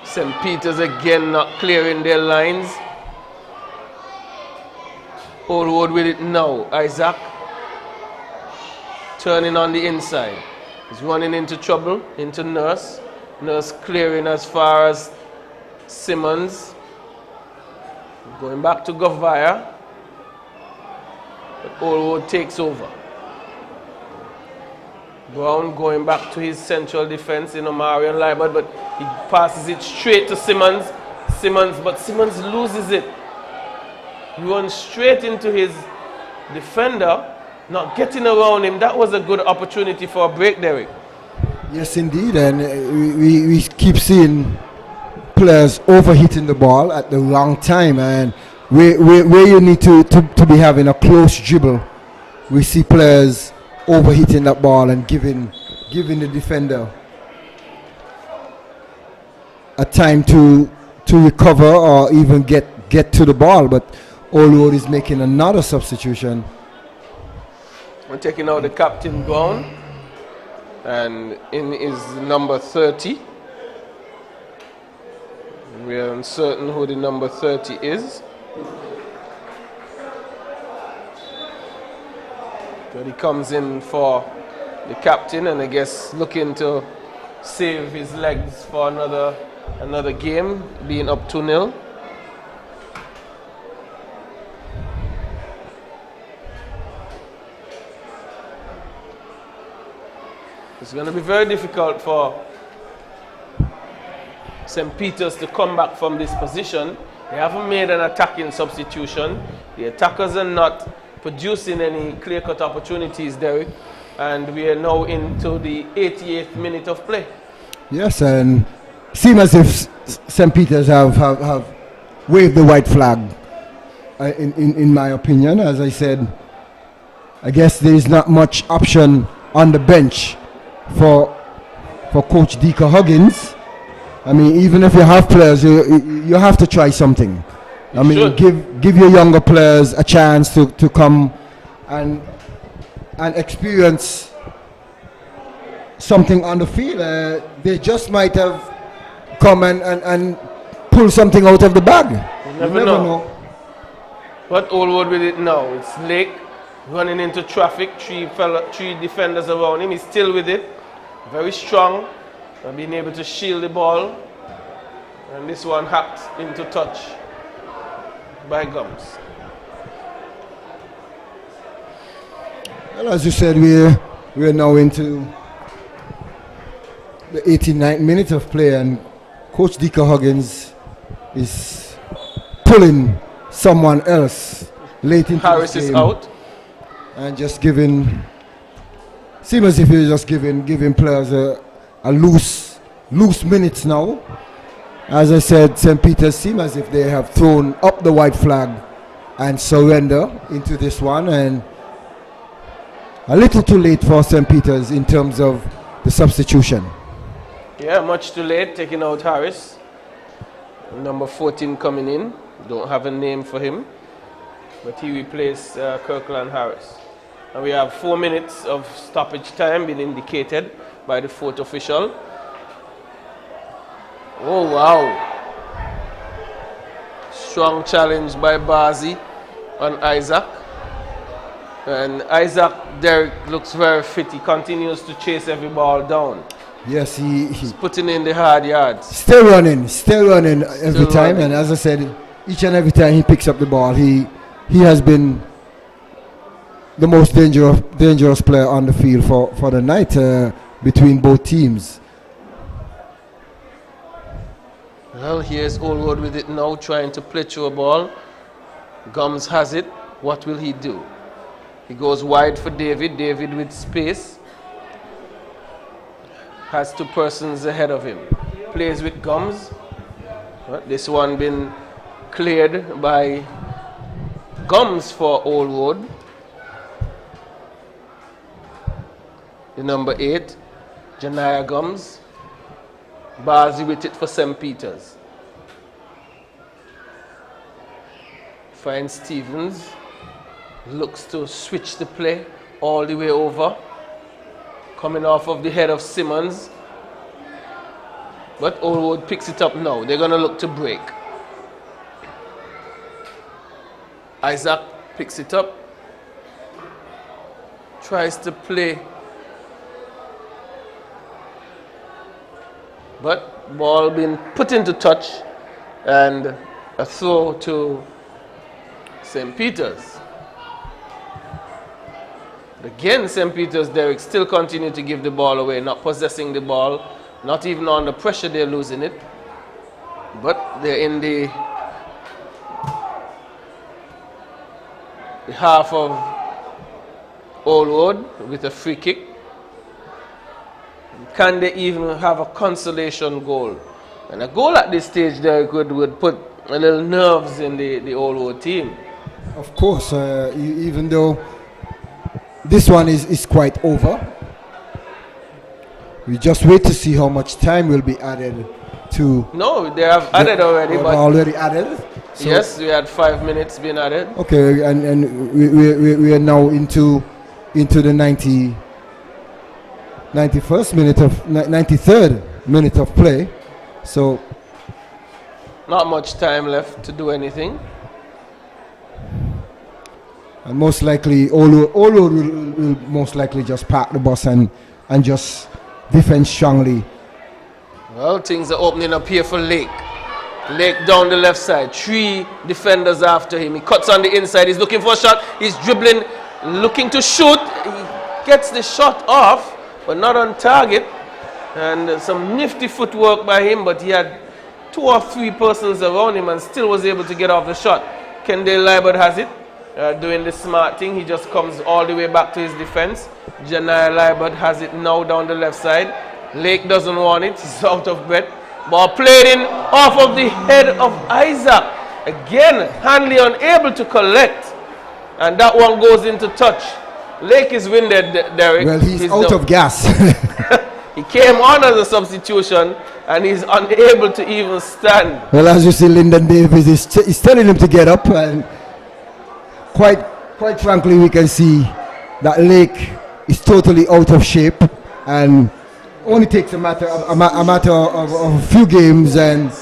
St. Peter's again not clearing their lines. Oldwood with it now. Isaac turning on the inside. He's running into trouble, into Nurse. Nurse clearing as far as Simmons. Going back to Govaya. But Oldwood takes over. Brown going back to his central defense in Omarion Libert, but he passes it straight to Simmons. But Simmons loses it. He runs straight into his defender, not getting around him. That was a good opportunity for a break, Derek. Yes, indeed, and we keep seeing players overhitting the ball at the wrong time, and where you need to be having a close dribble, we see players overhitting that ball and giving the defender a time to recover or even get to the ball. But Oldwood is making another substitution. We're taking out the captain Brown, and in is number 30. We are uncertain who the number 30 is. But he comes in for the captain, and I guess looking to save his legs for another game, being up 2-0. It's going to be very difficult for St. Peter's to come back from this position. They haven't made an attacking substitution. The attackers are not producing any clear-cut opportunities, Derek. And we are now into the 88th minute of play. Yes, and seems as if St. Peter's have waved the white flag, in my opinion. As I said, I guess there is not much option on the bench for Coach Dika Huggins. I mean, even if you have players, you have to try something. I mean, give your younger players a chance to come and experience something on the field. They just might have come and pull something out of the bag. You never know. But Allwood with it now. It's Lake running into traffic. Three defenders around him. He's still with it. Very strong. And being able to shield the ball. And this one hacked into touch by Gums. Well, as you said, we're now into the 89th minute of play, and Coach Dika Huggins is pulling someone else late into Harris this game. is out. And just giving, seems as if he's just giving players a loose minutes now. As I said, St. Peter's seem as if they have thrown up the white flag and surrender into this one, and a little too late for St. Peter's in terms of the substitution. Yeah, much too late, taking out Harris. Number 14 coming in. Don't have a name for him, but he replaced Kirkland Harris. And we have 4 minutes of stoppage time being indicated by the fourth official. Oh, wow. Strong challenge by Bazi on Isaac. And Isaac, Derek, looks very fit. He continues to chase every ball down. Yes, he's putting in the hard yards. Still running every time. And as I said, each and every time he picks up the ball, he has been the most dangerous player on the field for the night between both teams. Well, here's Allwood with it now, trying to play through a ball. Gums has it. What will he do? He goes wide for David. David with space. Has two persons ahead of him. Plays with Gums. This one been cleared by Gums for Allwood. The number 8, Janaya Gums. Bazi with it for St. Peter's. Finds Stevens. Looks to switch the play all the way over. Coming off of the head of Simmons. But Allwood picks it up now. They're going to look to break. Isaac picks it up. Tries to play. But ball being put into touch and a throw to St. Peter's. Again, St. Peter's, Derek, still continue to give the ball away, not possessing the ball, not even under pressure they're losing it. But they're in the half of Allwood with a free kick. Can they even have a consolation goal? And a goal at this stage there would put a little nerves in the Allwood team. Of course, even though this one is quite over. We just wait to see how much time will be added to... No, they have added already. But already added? So yes, we had 5 minutes being added. Okay, and we are now into the 91st minute of 93rd minute of play, so not much time left to do anything. And most likely, Allwood will most likely just park the bus and just defend strongly. Well, things are opening up here for Lake. Lake down the left side, 3 defenders after him. He cuts on the inside. He's looking for a shot. He's dribbling, looking to shoot. He gets the shot off, but not on target. And some nifty footwork by him, but he had 2 or 3 persons around him and still was able to get off the shot. Kendall Liebert has it, doing the smart thing. He just comes all the way back to his defense. Janai Liebert has it now down the left side. Lake doesn't want it. He's out of breath. Ball played in off of the head of Isaac. Again, Hanley unable to collect. And that one goes into touch. Lake is winded, Derek. Well, he's out of gas. He came on as a substitution and he's unable to even stand. Well, as you see, Lyndon Davis is telling him to get up, and quite frankly, we can see that Lake is totally out of shape, and only takes a matter of a few games and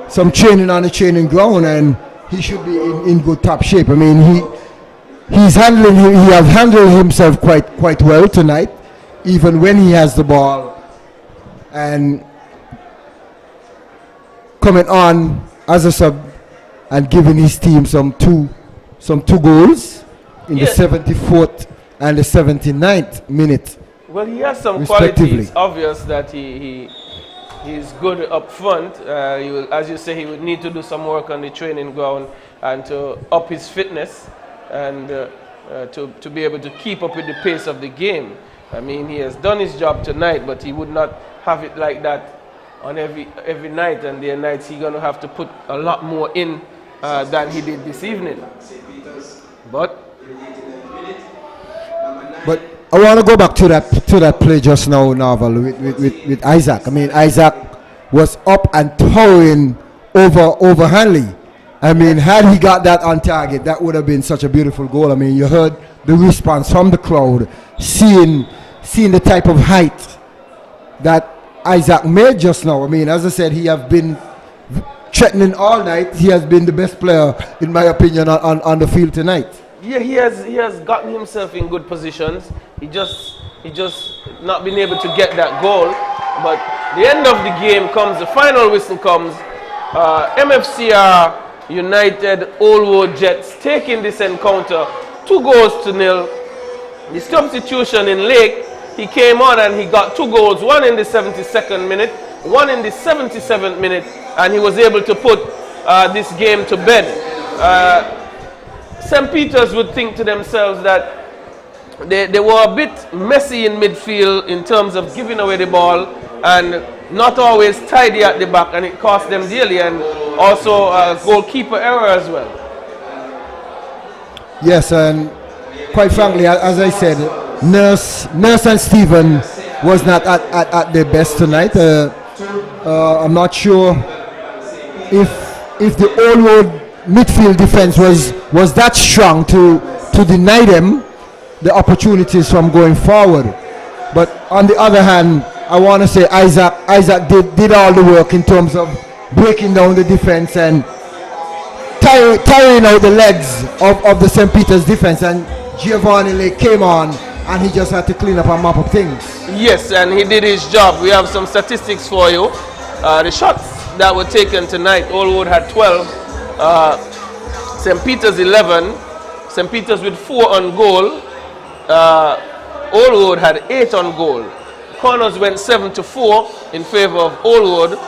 some training on the training ground, and he should be in good top shape. I mean, he has handled himself quite well tonight, even when he has the ball, and coming on as a sub and giving his team some two goals in the 74th and the 79th minute. Well, he has some qualities. It's obvious that he's good up front. He will, as you say, he would need to do some work on the training ground and to up his fitness and to be able to keep up with the pace of the game. I mean, he has done his job tonight, but he would not have it like that on every night. And there are nights he's going to have to put a lot more in than he did this evening. But I want to go back to that play just now, Naval, with Isaac. I mean, Isaac was up and towering over Hanley. I mean, had he got that on target, that would have been such a beautiful goal. I mean, you heard the response from the crowd, seeing the type of height that Isaac made just now. I mean, as I said, he has been threatening all night. He has been the best player, in my opinion, on the field tonight. Yeah, he has gotten himself in good positions. He just not been able to get that goal. But the end of the game comes, the final whistle comes. Mfcr United Oldwood Jets taking this encounter 2-0. The substitution in Lake, he came on and he got 2 goals, one in the 72nd minute, one in the 77th minute, and he was able to put this game to bed. St. Peter's would think to themselves that they were a bit messy in midfield in terms of giving away the ball and not always tidy at the back, and it cost them dearly, and also a goalkeeper error as well. Yes, and quite frankly, as I said, Nurse and Stephen was not at their best tonight. I'm not sure if the Oldwood midfield defense was that strong to deny them the opportunities from going forward. But on the other hand, I want to say Isaac did all the work in terms of breaking down the defense and tiring out the legs of the St. Peter's defense, and Giovanni Lake came on and he just had to clean up and mop up things. Yes, and he did his job. We have some statistics for you. The shots that were taken tonight, Oldwood had 12, St. Peter's 11, St. Peter's with 4 on goal, Oldwood had 8 on goal. Corners went 7-4 in favor of Oldwood.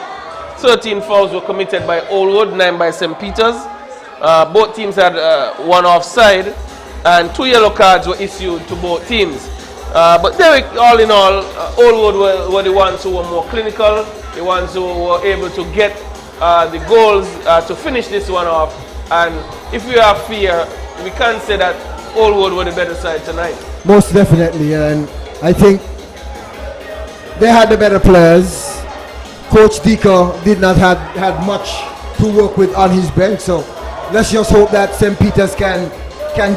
13 fouls were committed by Oldwood, 9 by St. Peter's. Both teams had 1 offside, and 2 yellow cards were issued to both teams. But Derek, all in all, Oldwood were the ones who were more clinical, the ones who were able to get the goals to finish this one off. And if we have fear, we can say that Oldwood were the better side tonight. Most definitely, and I think they had the better players. Coach Deco did not have much to work with on his bench, so let's just hope that St. Peter's can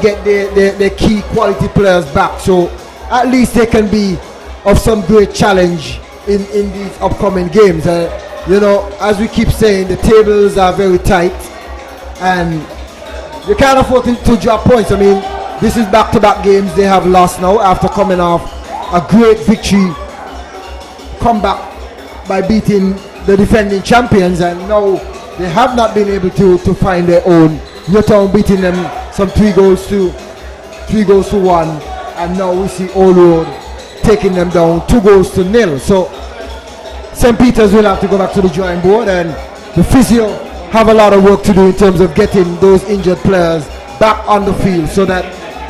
get their key quality players back, so at least they can be of some great challenge in these upcoming games. You know, as we keep saying, the tables are very tight and you can't afford to drop points. I mean, this is back-to-back games they have lost now after coming off a great victory, come back by beating the defending champions, and now they have not been able to find their own. Newtown beating them some 3-1, and now we see Oldwood taking them down 2-0. So St. Peter's will have to go back to the drawing board, and the physio have a lot of work to do in terms of getting those injured players back on the field so that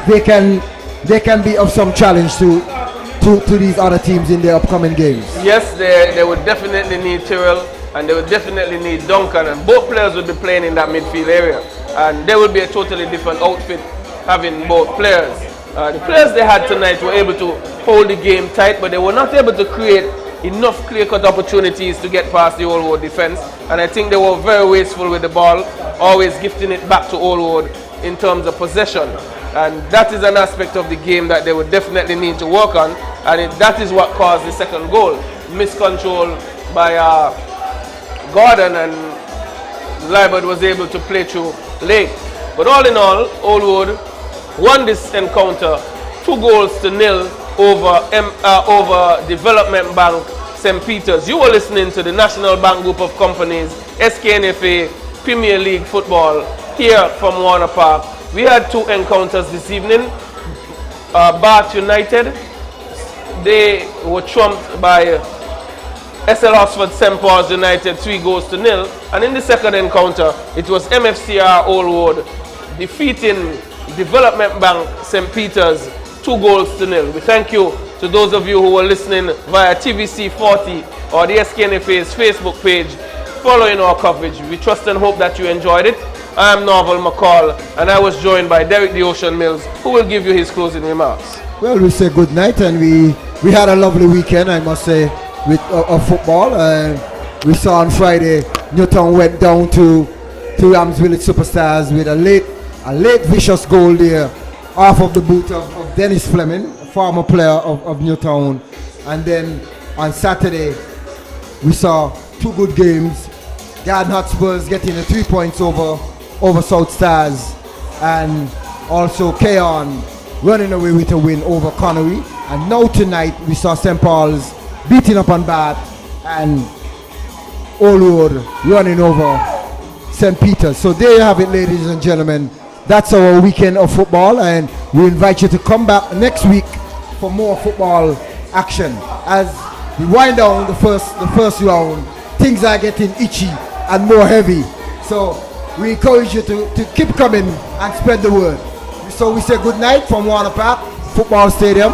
they can be of some challenge to these other teams in their upcoming games. Yes, they would definitely need Tyrrell, and they would definitely need Duncan, and both players would be playing in that midfield area, and there would be a totally different outfit having both players. The players they had tonight were able to hold the game tight, but they were not able to create enough clear-cut opportunities to get past the Old Road defense, and I think they were very wasteful with the ball, always gifting it back to Old Road in terms of possession. And that is an aspect of the game that they would definitely need to work on, and that is what caused the second goal. Miscontrol by Gordon, and Liebert was able to play through late. But all in all, Old Road won this encounter 2-0 over Development Bank St. Peter's. You were listening to the National Bank Group of Companies SKNFA Premier League Football here from Warner Park. We had 2 encounters this evening. Bath United, they were trumped by SL Oxford St. Paul's United 3-0, and in the second encounter it was Mfcr Old Road defeating Development Bank St. Peter's 2-0. We thank you to those of you who were listening via TVC 40 or the SKNFA's Facebook page following our coverage. We trust and hope that you enjoyed it. I am Norval McCall, and I was joined by Derek the Ocean Mills, who will give you his closing remarks. Well, we say good night, and we had a lovely weekend, I must say, with football. We saw on Friday Newtown went down to Rams Village Superstars with a late vicious goal there off of the boot of Dennis Fleming, a former player of Newtown. And then on Saturday we saw 2 good games. Garden Hotspurs getting the 3 points over South Stars, and also Keon running away with a win over Connery. And now tonight we saw St. Paul's beating up on Bath, and Old Road running over St. Peter's. So there you have it, ladies and gentlemen. That's our weekend of football, and we invite you to come back next week for more football action. As we wind down the first round, things are getting itchy and more heavy. So we encourage you to keep coming and spread the word. So we say good night from Warner Park Football Stadium.